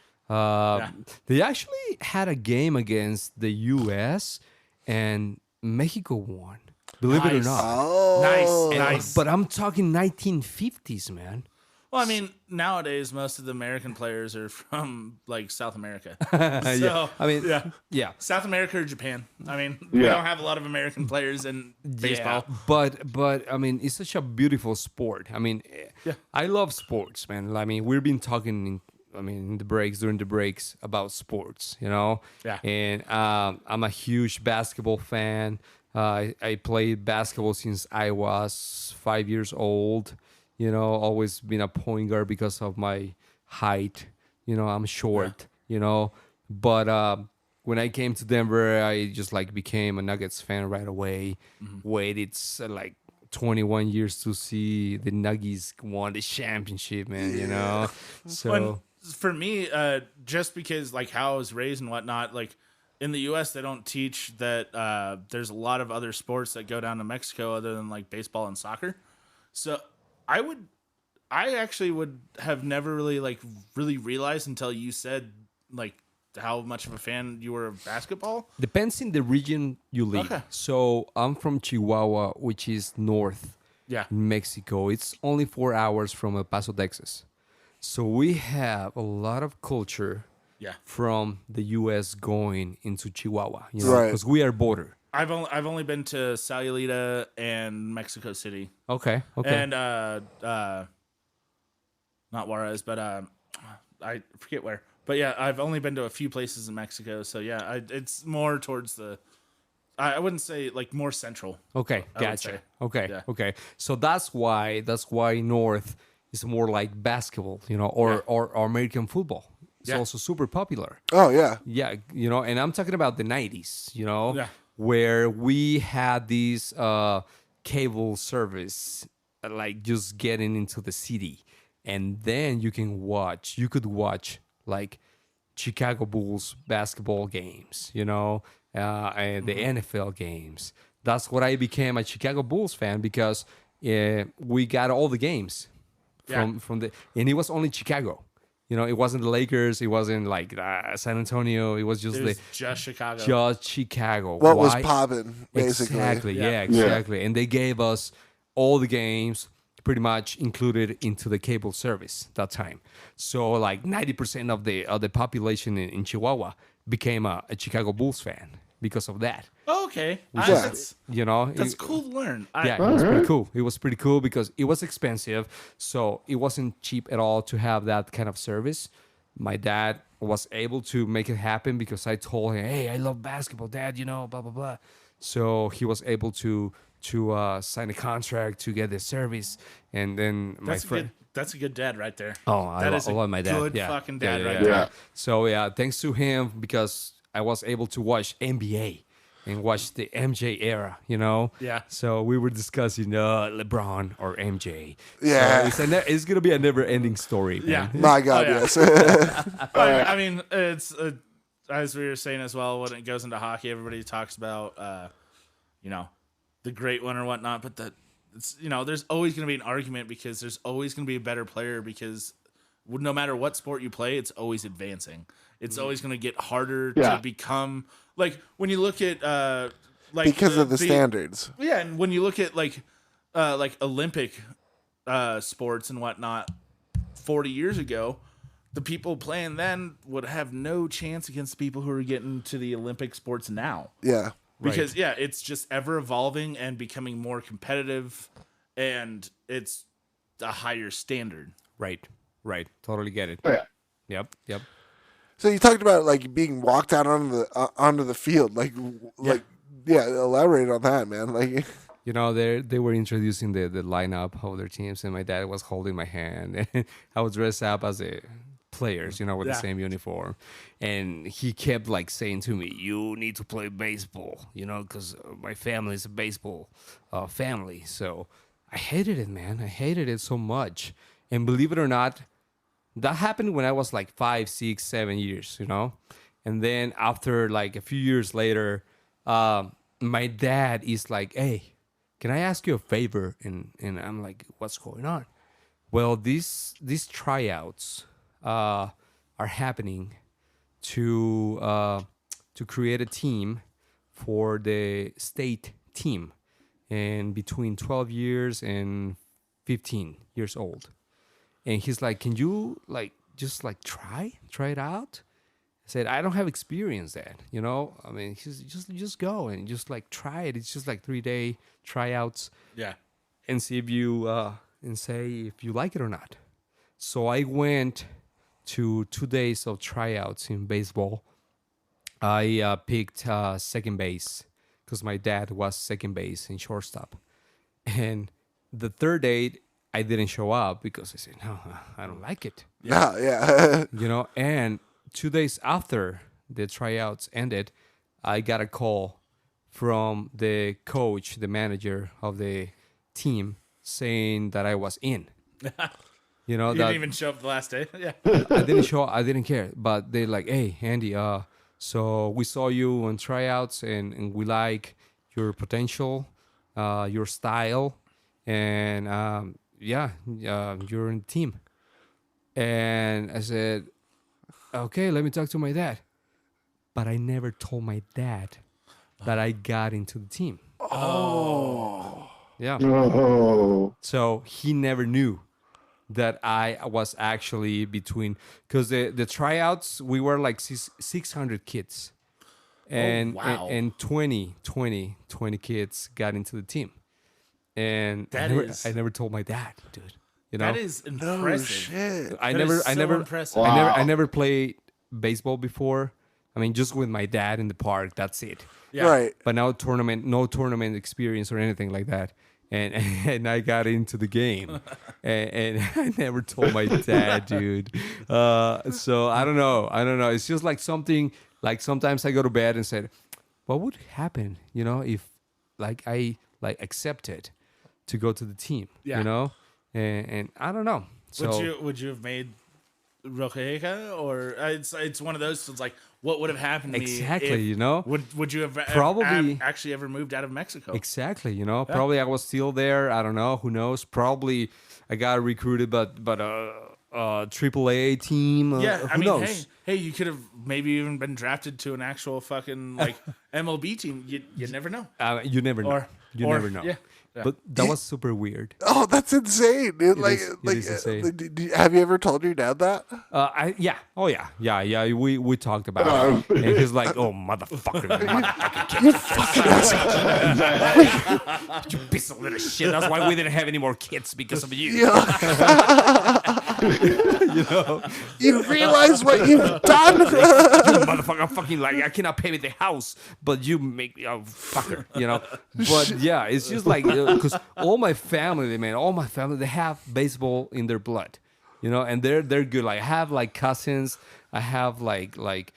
They actually had a game against the U.S. and Mexico won. Believe it or Nice. not. Oh, Nice. But I'm talking 1950s, man. Well, I mean, nowadays most of the American players are from like South America. Yeah. I mean, yeah. South America or Japan. I mean, we Yeah. don't have a lot of American players in baseball. Yeah, but I mean, it's such a beautiful sport. I mean, I love sports, man. I mean, we've been talking during the breaks about sports, Yeah. And I'm a huge basketball fan. I played basketball since I was 5 years old. Always been a point guard because of my height. I'm short. But when I came to Denver, I just like became a Nuggets fan right away. Waited like 21 years to see the Nuggets won the championship, man. You know, so When, for me, just because like how I was raised and whatnot, like in the U.S. they don't teach that there's a lot of other sports that go down to Mexico other than like baseball and soccer. So I actually would have never really realized until you said like how much of a fan you were of basketball. depends in the region you live. Okay. So I'm from Chihuahua, which is north Yeah. Mexico. It's only 4 hours from El Paso, Texas. So we have a lot of culture Yeah. from the U.S. going into Chihuahua, you know, Right. because we are border. I've only been to Sayulita and Mexico City. Okay. And not Juarez, but I forget where. But yeah, I've only been to a few places in Mexico, so yeah, it's more towards the. I wouldn't say like more central. Okay, I would gotcha. say. Okay, Yeah. okay. So that's why North is more like basketball, you know, or American football. It's Yeah. also super popular. Oh yeah. Yeah, you know, and I'm talking about the 90s, you know, Yeah. where we had this cable service, like just getting into the city. And then you could watch like Chicago Bulls basketball games, you know, and the NFL games. That's what I became a Chicago Bulls fan because we got all the games from and it was only Chicago. You know, it wasn't the Lakers. It wasn't like San Antonio. It was just It was just Chicago. just Chicago. What was Why? poppin', basically. Exactly. Yeah. Yeah, exactly. And they gave us all the games pretty much included into the cable service that time. So like 90% of the population in Chihuahua became a Chicago Bulls fan because of that. Oh, okay, Yeah. You know, that's cool to learn. Yeah, it was pretty cool. It was pretty cool because it was expensive, so it wasn't cheap at all to have that kind of service. My dad was able to make it happen because I told him, "Hey, I love basketball, Dad. You know, blah blah blah." So he was able to sign a contract to get the service, and then my friend. That's a good dad right there. Oh, I love my dad. Good yeah. fucking dad right yeah. there. Yeah. So yeah, thanks to him because I was able to watch NBA and watch the MJ era, you know. Yeah. So we were discussing LeBron or MJ. Yeah. So it's gonna be a never-ending story. Yeah. Man. My God, Oh, yeah. yes. I mean, it's as we were saying as well. When it goes into hockey, everybody talks about, the great one or whatnot. But it's there's always going to be an argument because there's always going to be a better player because no matter what sport you play, it's always advancing. It's always going to get harder Yeah. to become like when you look at like Because of the standards. Yeah, and when you look at like Olympic sports and whatnot, 40 years ago, the people playing then would have no chance against the people who are getting to the Olympic sports now. Yeah. Because it's just ever evolving and becoming more competitive, and it's a higher standard. Right. Totally get it. Oh, yeah. Yep. So you talked about like being walked out onto the field, elaborate on that, man. Like, You know, they were introducing the lineup of their teams, and my dad was holding my hand, and I was dressed up as a players, you know, with the Yeah. same uniform, and he kept like saying to me, "You need to play baseball," you know, because my family is a baseball family. So I hated it, man. I hated it so much, and believe it or not, that happened when I was like 5, 6, 7 years, you know, and then after like a few years later, my dad is like, "Hey, can I ask you a favor?" And I'm like, "What's going on?" Well, these tryouts are happening to create a team for the state team, and between 12 years and 15 years old. And he's like, "Can you like just like try it out?" I said, "I don't have experience that, you know. I mean, he's just go and just like try it. It's just like 3-day tryouts Yeah. and see if you and say if you like it or not." So I went to 2 days of tryouts in baseball. I picked second base because my dad was second base and shortstop. And the third day, I didn't show up because I said, "No, I don't like it." yeah. You know, and 2 days after the tryouts ended, I got a call from the coach, the manager of the team, saying that I was in. You know, You that didn't even show up the last day. Yeah. I didn't show. I didn't care. But they're like, "Hey, Andy, so we saw you on tryouts, and we like your potential, your style, and you're in the team." And I said, "Okay, let me talk to my dad." But I never told my dad that I got into the team. Oh. Yeah. Oh. So he never knew that I was actually between, because the tryouts, we were like 600 kids, and, wow. and 20 kids got into the team, and I never told my dad, dude. You know, That is No impressive. shit. I That is never impressive. I never played baseball before. I mean, just with my dad in the park, that's it. Yeah. Right. But no tournament experience or anything like that. And and I got into the game, and I never told my dad, dude. So I don't know. It's just like something. Like sometimes I go to bed and said, what would happen, you know, if like I like accepted to go to the team, Yeah. you know, and I don't know. So Would you have made Roka Hueka, or it's one of those? It's like, what would have happened to me? Exactly, if- you know? Would you have Probably- actually ever moved out of Mexico? exactly, you know, probably I was still there. I don't know. Who knows? Probably I got recruited, but AAA team. Yeah, who I mean, knows? hey, you could have maybe even been drafted to an actual fucking like MLB team. You never know. You never know. Or- You or- never know. yeah. But that was super weird. Oh, that's insane, dude. It is insane. Have you ever told your dad that? Yeah. We talked about it, and he's like, "Oh, motherfucker, You fucking asshole. you piece of little shit. That's why we didn't have any more kids because of you." Yeah. You know, You realize what you've done? you motherfucker, fucking like I cannot pay me the house, but you make me a fucker. You know, but yeah, it's just like because all my family, they have baseball in their blood. You know, and they're good. Like I have like cousins, I have like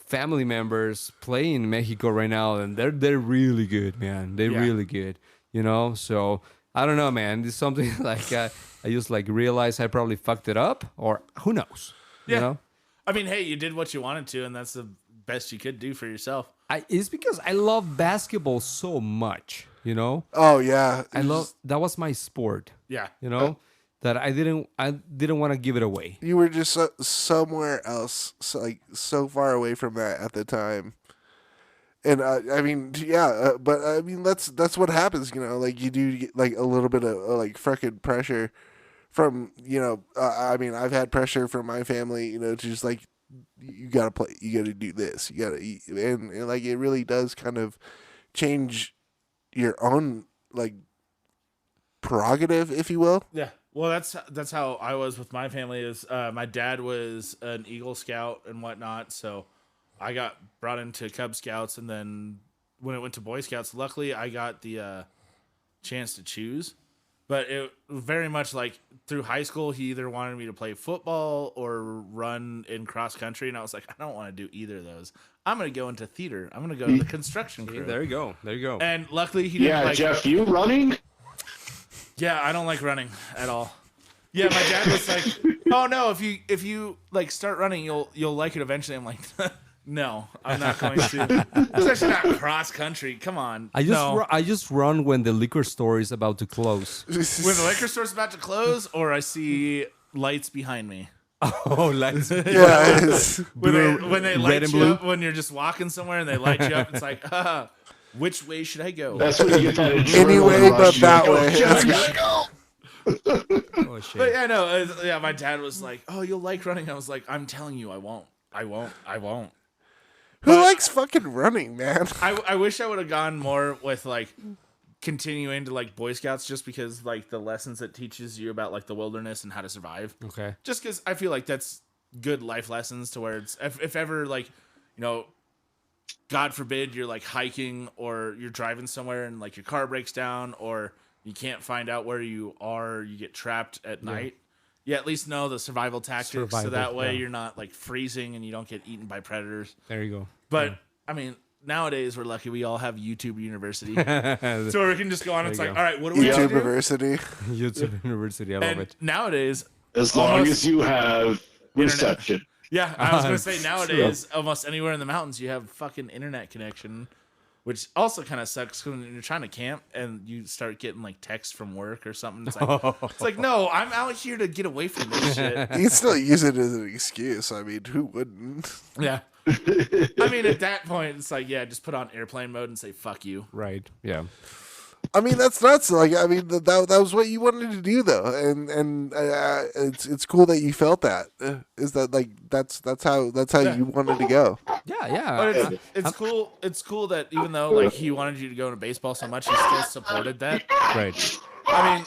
family members playing in Mexico right now, and they're really good, man. They're really good. You know, so I don't know, man. It's something like I just like realized I probably fucked it up, or who knows? Yeah. You know, I mean, hey, you did what you wanted to, and that's the best you could do for yourself. it's because I love basketball so much. You know, Oh yeah. that was my sport. Yeah. You know, that I didn't want to give it away. You were just somewhere else, so far away from that at the time. And I mean, yeah, but I mean that's what happens, you know. Like you do get, like a little bit of like freaking pressure from, you know. I mean, I've had pressure from my family, you know, to just like you gotta play, you gotta do this, you gotta eat, and like it really does kind of change your own like prerogative, if you will. Yeah. Well, that's how I was with my family. Is my dad was an Eagle Scout and whatnot, so I got brought into Cub Scouts, and then when it went to Boy Scouts, luckily I got the chance to choose. But it very much like through high school, he either wanted me to play football or run in cross country, and I was like, I don't want to do either of those. I'm going to go into theater. I'm going to go to the construction crew. There you go. And luckily, he didn't Yeah, like. Jeff, you running? Yeah, I don't like running at all. Yeah, my dad was like, "Oh no, if you like start running, you'll like it eventually." I'm like, "No, I'm not going to." Especially not cross country. Come on. I just run when the liquor store is about to close. When the liquor store's about to close, or I see lights behind me. Oh, lights. Yeah, it's, When they red light and you blue? up, when you're just walking somewhere and they light you up, it's like, which way should I go? That's when you get that adrenaline anyway, but rush. that You're way. like, "Oh, shit, I gotta go." Oh shit. But yeah, no, yeah. My dad was like, "Oh, you'll like running." I was like, "I'm telling you, I won't. Who likes fucking running, man? I wish I would have gone more with like continuing to like Boy Scouts, just because like the lessons it teaches you about like the wilderness and how to survive. Okay. Just because I feel like that's good life lessons to where it's if ever like, you know, God forbid you're like hiking or you're driving somewhere and like your car breaks down or you can't find out where you are, you get trapped at night. you at least know the survival tactics, so Survival, that way yeah. you're not like freezing and you don't get eaten by predators. There you go. But I mean, nowadays we're lucky we all have YouTube University, so we can just go on. And it's There like, you all right, what do we have YouTube to do? University. YouTube University, I love And it. nowadays, As long as you have reception. yeah, I was gonna say True. nowadays, almost anywhere in the mountains you have fucking internet connection, which also kind of sucks when you're trying to camp and you start getting like texts from work or something. It's like, no, I'm out here to get away from this shit. You can still use it as an excuse. I mean, who wouldn't? Yeah. I mean, at that point, it's like, yeah, just put on airplane mode and say "fuck you." Right. Yeah. I mean, that's nuts. Like, I mean, that was what you wanted to do, though, and it's cool that you felt that. Is that like that's how you wanted to go? Yeah. Yeah. But it's cool. It's cool that even though like he wanted you to go into baseball so much, he still supported that. Right. I mean,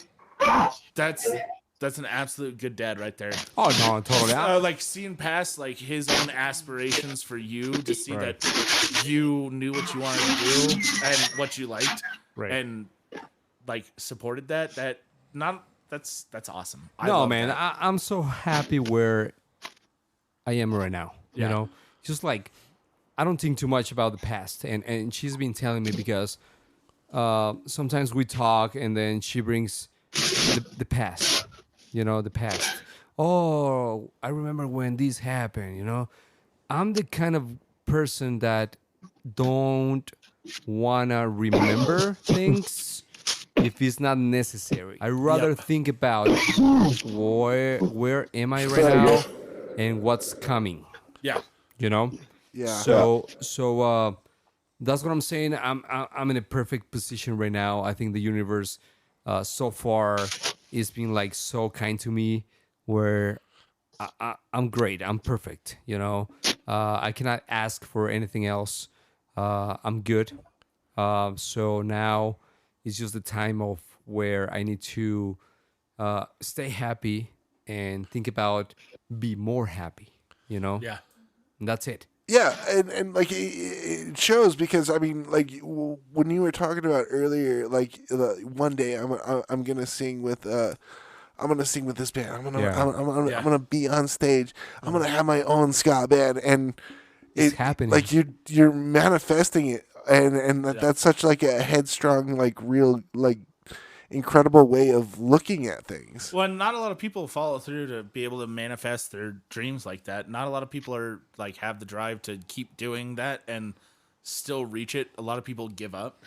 that's an absolute good dad right there. Oh no, totally. Like seeing past like his own aspirations for you to see Right. that you knew what you wanted to do and what you liked, Right. and like supported that. That's awesome. I No, love man, that. I'm so happy where I am right now. Yeah. You know, just like I don't think too much about the past, and she's been telling me because sometimes we talk, and then she brings the past. You know, the past. Oh, I remember when this happened. You know, I'm the kind of person that don't wanna remember things if it's not necessary. I rather Yep. think about where am I right now and what's coming. Yeah. You know. Yeah. So that's what I'm saying. I'm in a perfect position right now. I think the universe so far is being like so kind to me, where I'm great. I'm perfect. You know, I cannot ask for anything else. I'm good. So now it's just the time of where I need to stay happy and think about be more happy. You know, Yeah. and that's it. Yeah, and like it shows because I mean, like when you were talking about earlier, like one day I'm gonna sing with I'm gonna sing with this band. I'm gonna Yeah. I'm gonna be on stage. I'm gonna have my own ska band, and It's happening. Like you're manifesting it, and that's such like a headstrong, like real, like incredible way of looking at things. Well, not a lot of people follow through to be able to manifest their dreams like that. Not a lot of people are like have the drive to keep doing that and still reach it. A lot of people give up,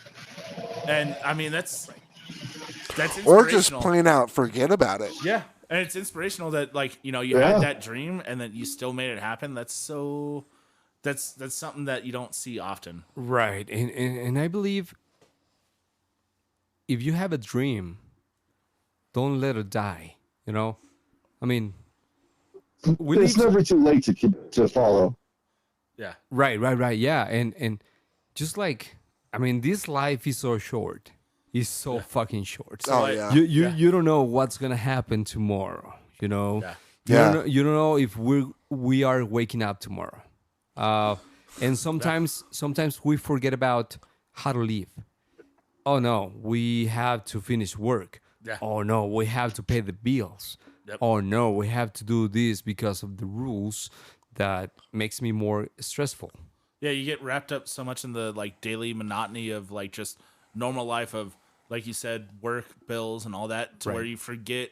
and I mean that's inspirational. Or just plain out forget about it. Yeah, and it's inspirational that like you had that dream and that you still made it happen. That's something that you don't see often. Right. And I believe if you have a dream, don't let it die. You know? I mean, It's never too late to follow. Yeah, right. Yeah. And just like, I mean, this life is so short. It's so fucking short. So Oh yeah. you don't know what's gonna happen tomorrow. You know? Yeah. You don't know if we are waking up tomorrow. And sometimes we forget about how to live. Oh no, we have to finish work. Yeah. Oh no, we have to pay the bills. Yep. Oh no, we have to do this because of the rules that makes me more stressful. Yeah, you get wrapped up so much in the like daily monotony of like just normal life of like you said, work, bills, and all that, to where Right. you forget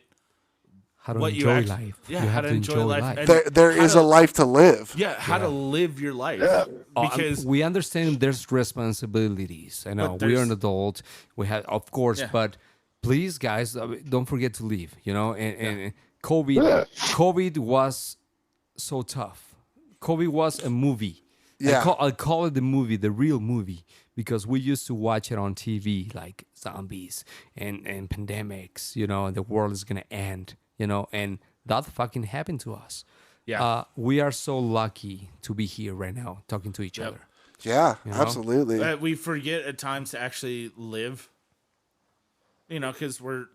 How to what you enjoy actually, life. yeah, You how have to enjoy life. And There how is to- a life to live. Yeah, how to live your life. Because we understand there's responsibilities. I know But we are an there's- adult. We have, of course, Yeah. but please, guys, don't forget to leave. You know, and COVID, Yeah. COVID was so tough. COVID was a movie. Yeah. I call it the movie, the real movie, because we used to watch it on TV, like zombies and pandemics. You know, and the world is gonna end. You know, and that fucking happened to us. Yeah. We are so lucky to be here right now talking to each Yep. other. Yeah, know? absolutely. we forget at times to actually live. You know, because we're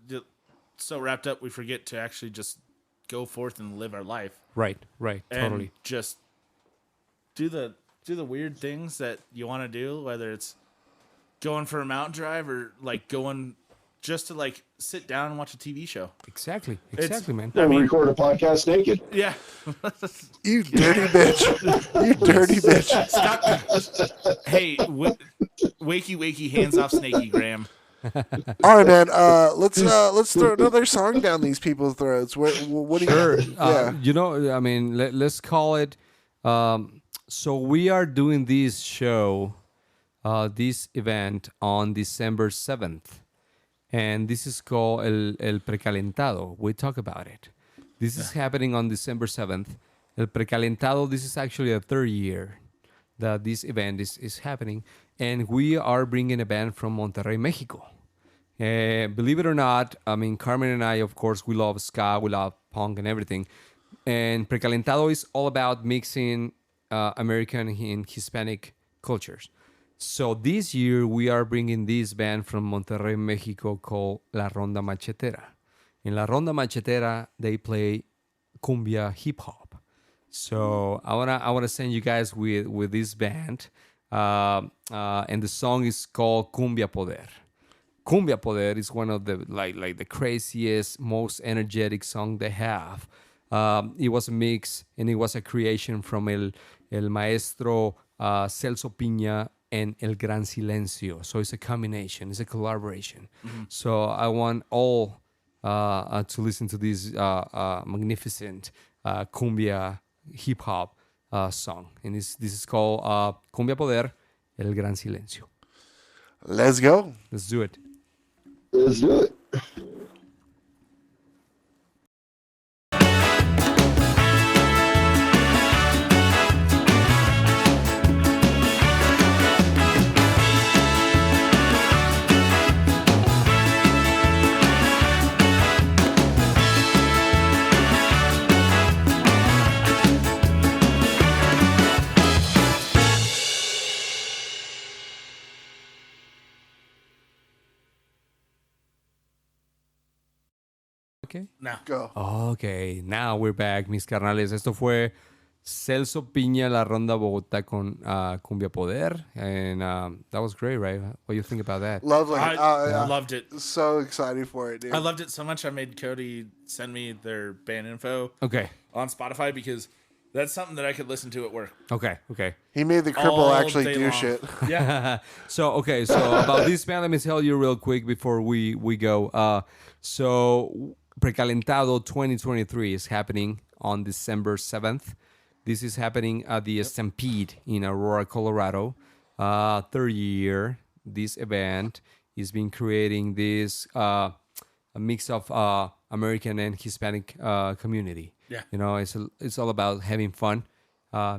so wrapped up, we forget to actually just go forth and live our life. Right, And totally. just do the weird things that you want to do, whether it's going for a mountain drive or like going just to like sit down and watch a TV show. Exactly, man. Or record a podcast naked. Yeah. You dirty bitch. You dirty bitch. Stop. Hey, wakey, hands off Snaky Graham. All right, man. Let's throw another song down these people's throats. What do you? Yeah. You know, I mean, let's call it. So we are doing this show, this event on December 7th. And this is called El Precalentado. We talk about it. This is happening on December 7th. El Precalentado, this is actually the third year that this event is happening. And we are bringing a band from Monterrey, Mexico. Believe it or not, I mean, Carmen and I, of course, we love ska, we love punk and everything. And Precalentado is all about mixing American and Hispanic cultures. So this year, we are bringing this band from Monterrey, Mexico called La Ronda Machetera. In La Ronda Machetera, they play cumbia hip hop. So I wanna send you guys with this band, and the song is called Cumbia Poder. Cumbia Poder is one of the like the craziest, most energetic song they have. It was a mix and it was a creation from el maestro Celso Piña and El Gran Silencio. So it's a combination, it's a collaboration. Mm-hmm. So I want all to listen to this magnificent cumbia hip hop song. And this is called Cumbia Poder, El Gran Silencio. Let's go. Let's do it. Let's do it. Okay. Now. Go. Okay, now we're back, mis carnales. Esto fue Celso Piña, La Ronda Bogotá con Cumbia Poder. And that was great, right? What do you think about that? Lovely. I loved it. So excited for it, dude. I loved it so much I made Cody send me their band info Okay, on Spotify because that's something that I could listen to at work. okay. He made the cripple All actually day do long. shit. Yeah. So about this band, let me tell you real quick before we go. So Precalentado 2023 is happening on December 7th. This is happening at the Stampede in Aurora, Colorado. Third year, this event is been creating this a mix of American and Hispanic community. Yeah. You know, it's all about having fun.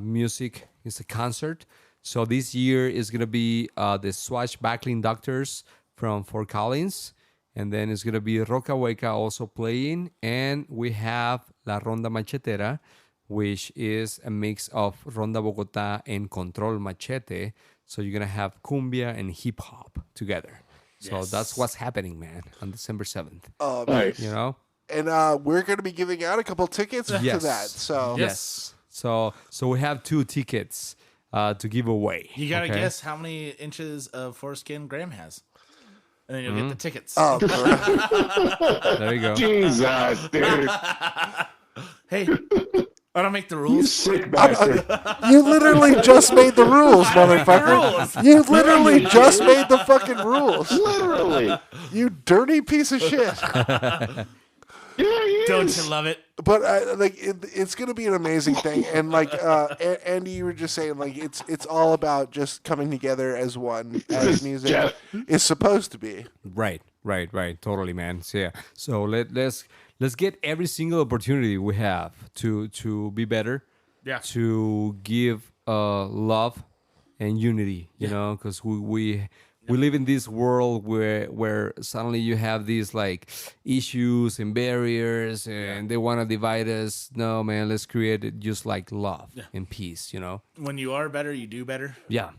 Music is a concert. So this year is gonna be the Swashbuckling Doctors from Fort Collins. And then it's going to be Roka Hueka also playing. And we have La Ronda Machetera, which is a mix of Ronda Bogotá and Control Machete. So you're going to have cumbia and hip hop together. So Yes. that's what's happening, man, on December 7th. Nice. You know? And we're going to be giving out a couple tickets to Yes. that. So Yes. So we have 2 tickets to give away. You got to okay? guess how many inches of foreskin Graham has. And then you'll get the tickets. Oh, There you go. Jesus, dude. Hey, I don't make the You rules. sick bastard. you literally just made the rules, motherfucker. You literally just made the fucking rules. Literally. You dirty piece of shit. Yeah, he Don't is. you love it? But it's gonna be an amazing thing, and like Andy, you were just saying, like it's all about just coming together as one, as music Jeff. is supposed to be. Right. Totally, man. So, yeah. So let's get every single opportunity we have to be better. Yeah. To give love and unity, you know, because we live in this world where suddenly you have these like issues and barriers and they want to divide us. No, man, let's create it just like love and peace, you know? When you are better, you do better. Yeah.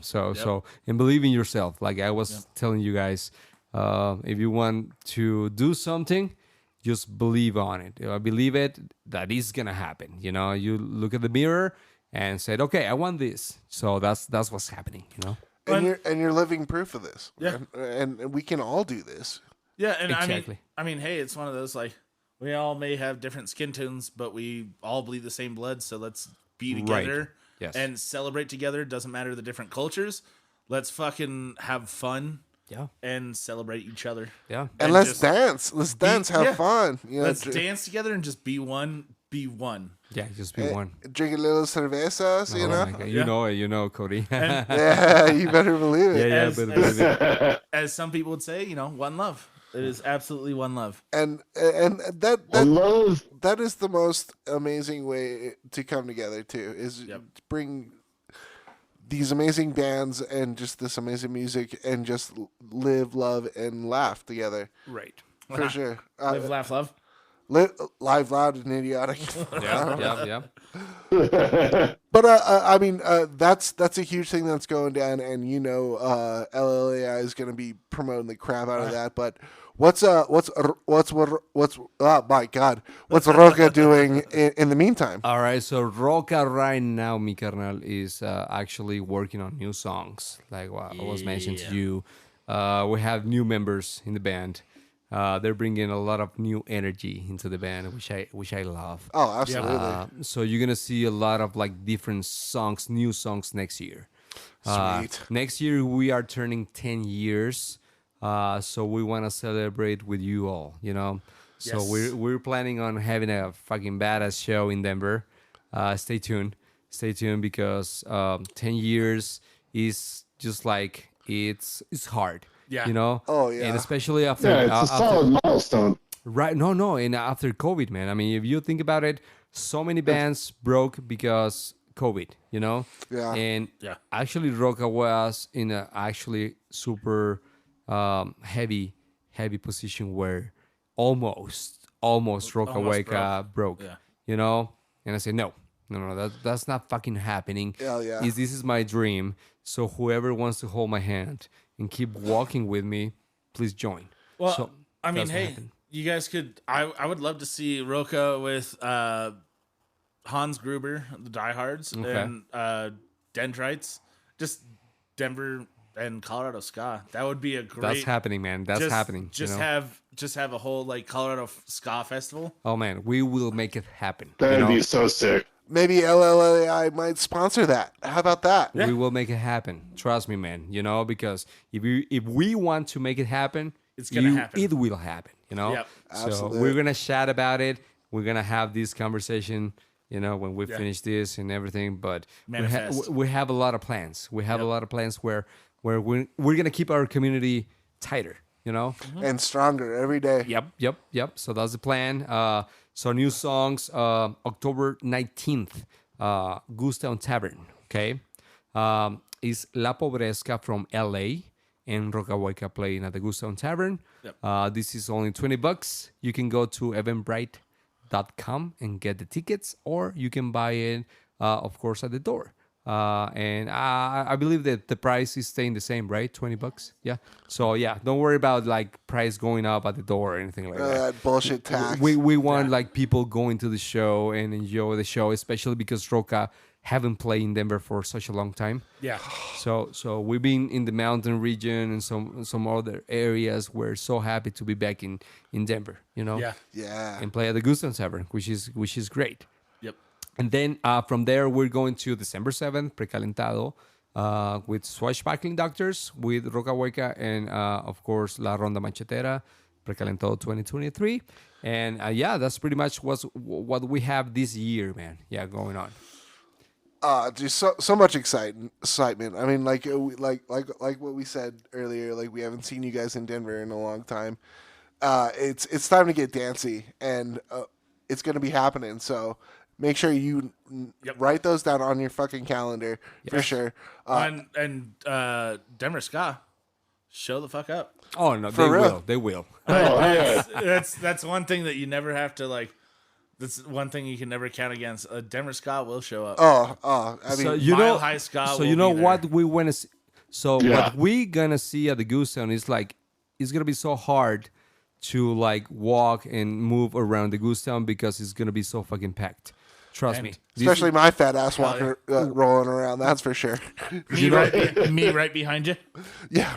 So and believe in yourself. Like I was telling you guys, if you want to do something, just believe on it. I believe it that is gonna happen. You know, you look at the mirror and said, okay, I want this. So that's what's happening, you know? And you're living proof of this. Yeah. And we can all do this. Yeah, and Exactly. I mean, hey, it's one of those like we all may have different skin tones, but we all bleed the same blood, so let's be together Yes. and celebrate together. Doesn't matter the different cultures. Let's fucking have fun Yeah. and celebrate each other. Yeah. And let's just dance. Let's dance. Have yeah. fun. You know, Let's dance together and just be one. Be one. Yeah. Just be one. drink a little cervezas. You Oh know. my God. Yeah. You know, Cody. Yeah, you better believe it. Yeah, As- but as- As some people would say, one love. It is absolutely one love. And that Love. that is the most amazing way to come together too. Is Yep. to bring these amazing bands and just this amazing music and just live, love, and laugh together right. for sure. Live, laugh, love. Live, loud, and idiotic. Yeah. Yeah. But I mean, that's a huge thing that's going down, and LLAI is going to be promoting the crap out of that. But what's my God, what's Roka doing in the meantime? All right, so Roka right now, mi carnal, is actually working on new songs. Like what I was mentioning to you, we have new members in the band. They're bringing a lot of new energy into the band, which I love. Oh, absolutely. So you're gonna see a lot of like different songs, new songs next year. Sweet. Next year we are turning 10 years, so we want to celebrate with you all. So Yes. we're planning on having a fucking badass show in Denver. Stay tuned because 10 years is just like it's hard. Yeah. Oh, yeah. And especially after Yeah, it's a solid milestone. right, no, and after COVID, man. I mean, if you think about it, so many bands broke because COVID. Yeah. And Yeah. actually, Roka was in a actually super heavy position where almost Roka Almost Hueka broke. Yeah. And I said no, that's not fucking happening. Hell yeah. This is my dream. So whoever wants to hold my hand and keep walking with me, please join. Well, So I mean, that's what hey, happened. you guys could. I would love to see Roka with Hans Gruber, the Diehards, Okay. and Dendrites. Just Denver and Colorado ska. That would be a great. That's happening, man. That's just, happening. Just have a whole like Colorado ska festival. Oh man, we will make it happen. That'd be so sick. Maybe LLAI might sponsor that. How about that? We will make it happen. Trust me, man. Because if we want to make it happen, It's gonna happen. It will happen. Yep. So Absolutely. we're gonna chat about it. We're gonna have this conversation. When we Yeah. finish this and everything. But Manifest. we have a lot of plans. We have a lot of plans where we're gonna keep our community tighter. And stronger every day. Yep. So that's the plan. So new songs, October 19th, Gustown Tavern, okay? Is La Pobresca from LA and Roka Hueka playing at the Gustown Tavern. Yep. This is only $20. You can go to eventbrite.com and get the tickets, or you can buy it, of course, at the door. And I believe that the price is staying the same, right? $20. Yeah. So yeah, don't worry about like price going up at the door or anything like that. That bullshit tax. We want like people going to the show and enjoy the show, especially because Roka haven't played in Denver for such a long time. Yeah. So we've been in the mountain region and some other areas. We're so happy to be back in Denver. Yeah. Yeah. And play at the Gustown Tavern, which is great. Yep. And then from there, we're going to December 7th, Precalentado, with Swashbuckling Doctors, with Roka Hueka, and of course, La Ronda Machetera, Precalentado 2023. And that's pretty much what we have this year, man. Yeah, going on. Just so much excitement. I mean, like what we said earlier. Like we haven't seen you guys in Denver in a long time. It's time to get dancy, and it's gonna be happening. So make sure you write those down on your fucking calendar for sure. and Denver ska, show the fuck up. Oh no, For real? They will. That's one thing that you never have to like. That's one thing you can never count against. Denver ska will show up. I mean, So Mile High Ska So will you know be there. what we want to see. So Yeah. what we gonna see at the Gustown is like it's gonna be so hard to like walk and move around the Gustown because it's gonna be so fucking packed. Trust me. especially my fat ass walking, rolling around. That's for sure. me right behind you. Yeah.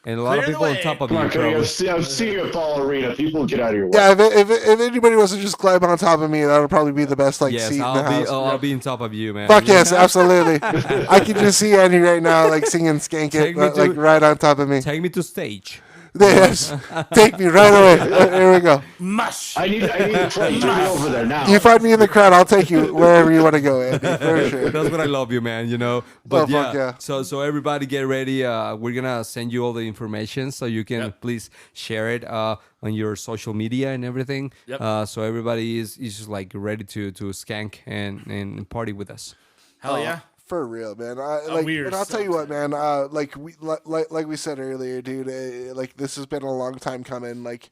and a lot of Clear the people on way. top of I'm you. not kidding. Probably. I'm seeing a Paul Arena. People get out of your way. Yeah, if anybody wants to just climb on top of me, that'll probably be the best Yes, seat in the house. I'll be on top of you, man. Fuck yes, absolutely. I can just see Andy right now, like singing "Skank It," Take me like to- right on top of me. Take me to stage. Yes, take me right away. Here we go. Mush. I need a plane. Take me over there now. You find me in the crowd, I'll take you wherever you want to go, Andy, for sure. That's what I love you, man. You know, but fuck yeah. So everybody get ready. We're gonna send you all the information so you can please share it on your social media and everything. Yep. So everybody is just like ready to skank and party with us. Hell yeah. For real, man. we are And I'll so tell you what, man. Like we said earlier, dude. Like this has been a long time coming. Like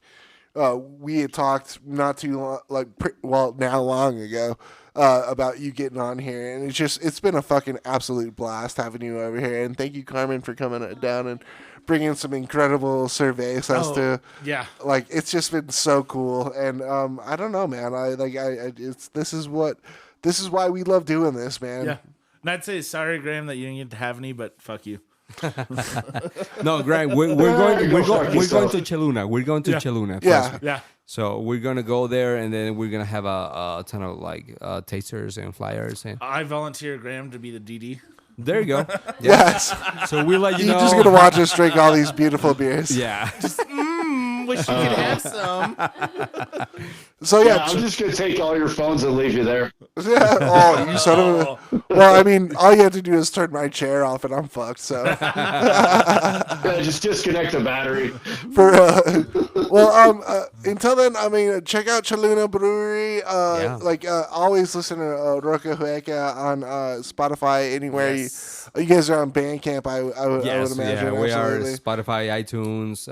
we had talked not too long, now long ago, about you getting on here, and it's been a fucking absolute blast having you over here. And thank you, Carmen, for coming down and bringing some incredible surveys as to Yeah. like it's just been so cool. And I don't know, man. This is why we love doing this, man. Yeah. And I'd say sorry, Graham, that you didn't get to have any, but fuck you. No, Greg, we're going to Cheluna. We're going to Cheluna. Yeah. First. Yeah. So we're gonna go there, and then we're gonna have a ton of like tasters and flyers, and I volunteer Graham to be the DD. there you go. Yes. So we let you You're know. just gonna watch us drink all these beautiful beers. Yeah. Wish you could have some. So Yeah, yeah, I'm just gonna take all your phones and leave you there. yeah. Oh, you son of a. Well, I mean, all you have to do is turn my chair off, and I'm fucked. So Yeah, just disconnect the battery. for until then, I mean, check out Cheluna Brewery. Always listen to Roka Hueka on Spotify. Anywhere you guys are on Bandcamp, I would imagine. Yeah, we are absolutely. Spotify, iTunes.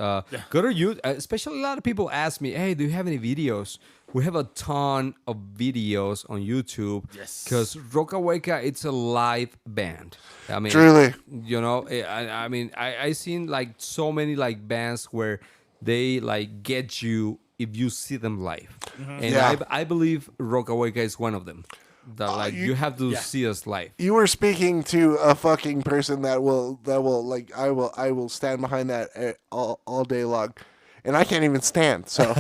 Go to YouTube. Especially a lot of people ask me, "Hey, do you have any videos?" We have a ton of videos on YouTube. Yes. Because Roka Hueka, it's a live band. I mean, Truly. you know, I mean, I seen like so many like bands where they like get you if you see them live, and Yeah. I believe Roka Hueka is one of them. That like you have to see us live. You were speaking to a fucking person that will like I will stand behind that all day long, and I can't even stand. So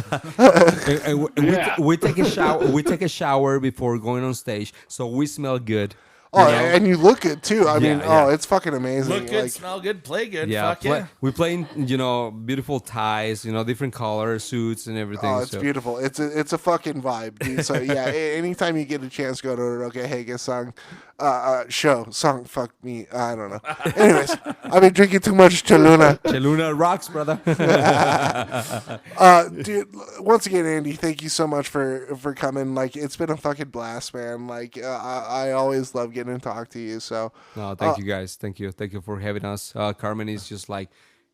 We take a shower. We take a shower before going on stage, so we smell good. and you look good too. I mean, yeah. it's fucking amazing. Look good, Like, smell good, play good. Yeah, Fuck yeah. we play in beautiful ties, different colors, suits, and everything. oh, it's so. beautiful. It's a fucking vibe, dude. So yeah, anytime you get a chance, go to a Roka Hueka song. Fuck me, I don't know. Anyways, I've been drinking too much Cheluna. Cheluna rocks, brother. Dude, once again, Andy, thank you so much for coming. Like, it's been a fucking blast, man. Like, I always love getting to talk to you. So, No, thank you guys. Thank you for having us. Carmen is just like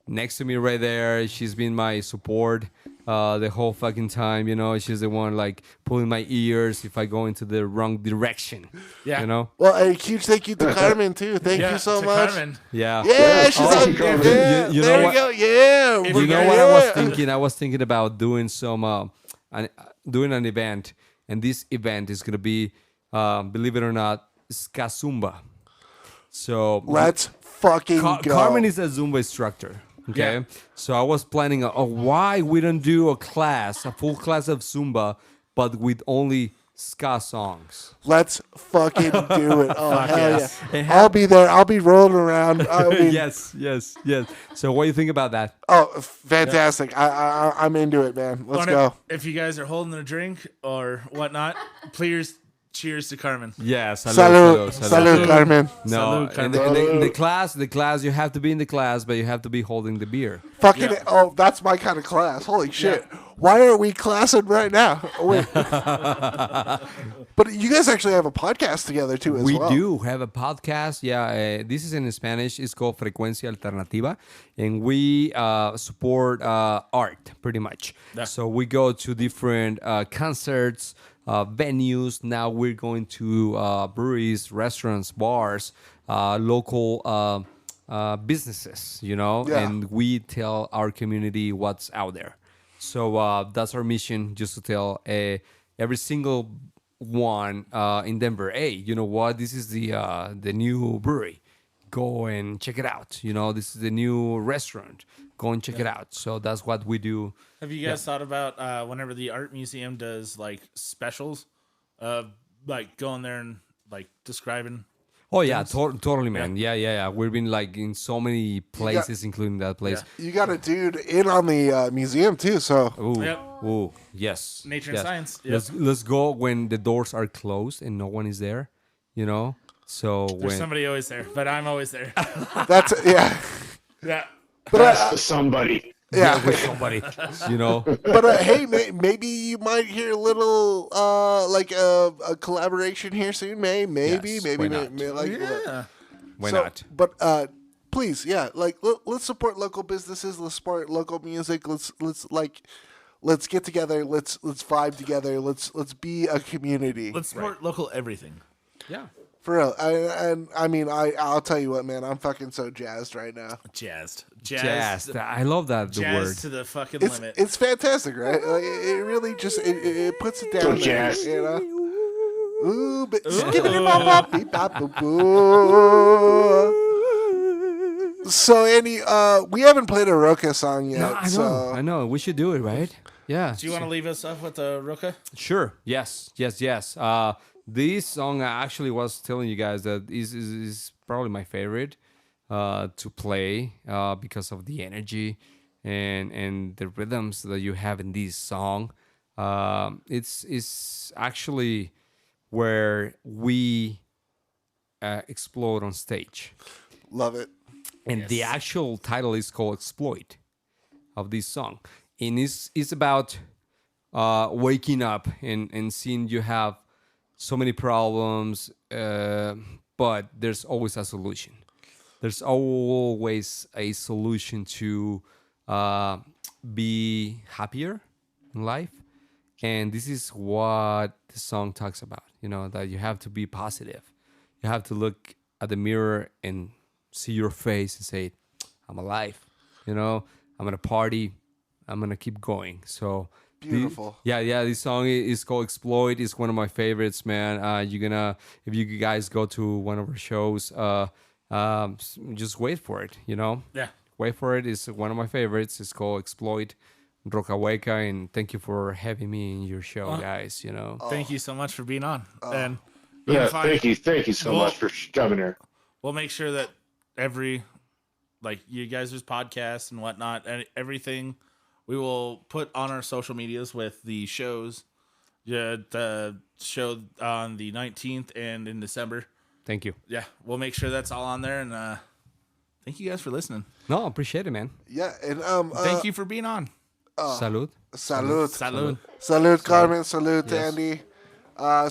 next to me right there. She's been my support the whole fucking time. She's the one like pulling my ears if I go into the wrong direction. Yeah. well, a huge thank you to Carmen too. Thank you so to much. Carmen. Yeah. Yeah, she's Oh, out Carmen. there. You know There what? we go. Yeah. You know what I was thinking? I was thinking about doing doing an event, and this event is gonna be, believe it or not, ska zumba. So Let's fucking go. Carmen is a Zumba instructor. Okay, Yeah. so I was planning why we don't do a full class of Zumba, but with only ska songs. Let's fucking do it. Oh, hell yes. yeah. I'll be there. I'll be rolling around. I mean, Yes. So what do you think about that? Oh, fantastic. I'm into it, man. Let's go. If you guys are holding a drink or whatnot, please cheers to Carmen. Yes. Salud, Carmen. No, Salud, in the class, you have to be in the class, but you have to be holding the beer. Fucking, oh, that's my kind of class. Holy shit. Why aren't we classing right now? Oh, wait. But you guys actually have a podcast together too as well. We do have a podcast. Yeah, this is in Spanish. It's called Frecuencia Alternativa, and we support art pretty much. Yeah. So we go to different concerts, venues. Now we're going to breweries, restaurants, bars, local businesses. Yeah. And we tell our community what's out there. So that's our mission, just to tell every single one in Denver, hey, you know what? This is the new brewery. go and check it out. You know, this is the new restaurant. Go and check it out. So that's what we do. Have you guys thought about whenever the art museum does like specials, like going there and like describing? Oh yeah, totally, man. Yeah. We've been like in so many places, including that place. You got a dude in on the museum too, so Ooh, Yep. ooh, yes. Nature and yes. science. Yep. Let's go when the doors are closed and no one is there. You know, so There's when somebody always there, but I'm always there. that's yeah. Yeah. That's the somebody. Yeah. with somebody, you know. But hey, maybe you might hear a little like a collaboration here soon. Maybe, Yes, maybe, why not? like Yeah. Why so- not? But please, yeah, like let's support local businesses. Let's support local music. Let's get together. Let's vibe together. Let's be a community. Let's support local everything. Yeah. For real. I mean, I'll tell you what, man. I'm fucking so jazzed right now. Jazzed. Jazz. I love that the Jazz word. to the fucking It's limit. it's fantastic, right? Like, it really just it puts it down Go there, jazz. you know. Ooh, but so Andy, we haven't played a Roka song yet. No, I know. We should do it, right? Yeah. Do you want to leave us off with the Roka? Sure. Yes. This song I actually was telling you guys that is probably my favorite to play because of the energy and the rhythms that you have in this song. It's actually where we explode on stage. Love it. And the actual title is called Exploit of this song. And it's about waking up and seeing you have so many problems, but there's always a solution. There's always a solution to be happier in life. And this is what the song talks about, you know, that you have to be positive. You have to look at the mirror and see your face and say, I'm alive, you know, I'm gonna party, I'm gonna keep going. So Beautiful. This song is called Exploit. It's one of my favorites, man. You're gonna, if you guys go to one of our shows, just wait for it, you know. Yeah. Wait for it. It's one of my favorites. It's called Exploit. Roka Hueka, and thank you for having me in your show, guys. You know, Thank you so much for being on. And Yeah, find- thank you so Well- much for coming here. we'll make sure that every, like you guys' podcasts and whatnot, and everything we will put on our social medias with the shows. Yeah, the show on the 19th and in December. thank you. Yeah, we'll make sure that's all on there. And thank you guys for listening. No, appreciate it, man. Yeah, and Thank you for being on. Salud. Salud. Salud. Salud, Carmen. Salud, Andy.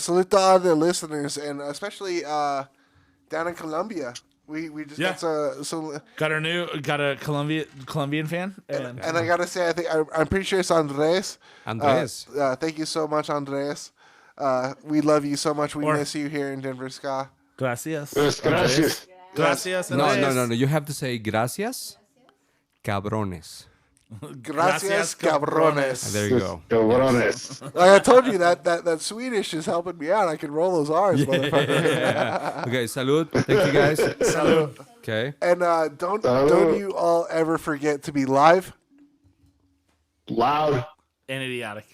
Salute to all the listeners, and especially down in Colombia. We just Yeah. got so Got a Colombian fan. And and I gotta say, I'm pretty sure it's Andres. Andres. Thank you so much, Andres. We love you so much. We Or- miss you here in Denver, Ska. gracias. Gracias. Gracias. No. Andres. You have to say gracias, cabrones. Gracias, cabrones. There you go. Cabrones. Like I told you, that Swedish is helping me out. I can roll those R's, motherfucker. Okay, salud. Thank you, guys. Salud. Okay. And don't you all ever forget to be live. Loud. And idiotic.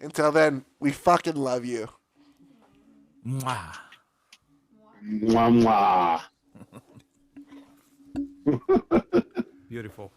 Until then, we fucking love you. Mwah. Mwah, mwah. Beautiful.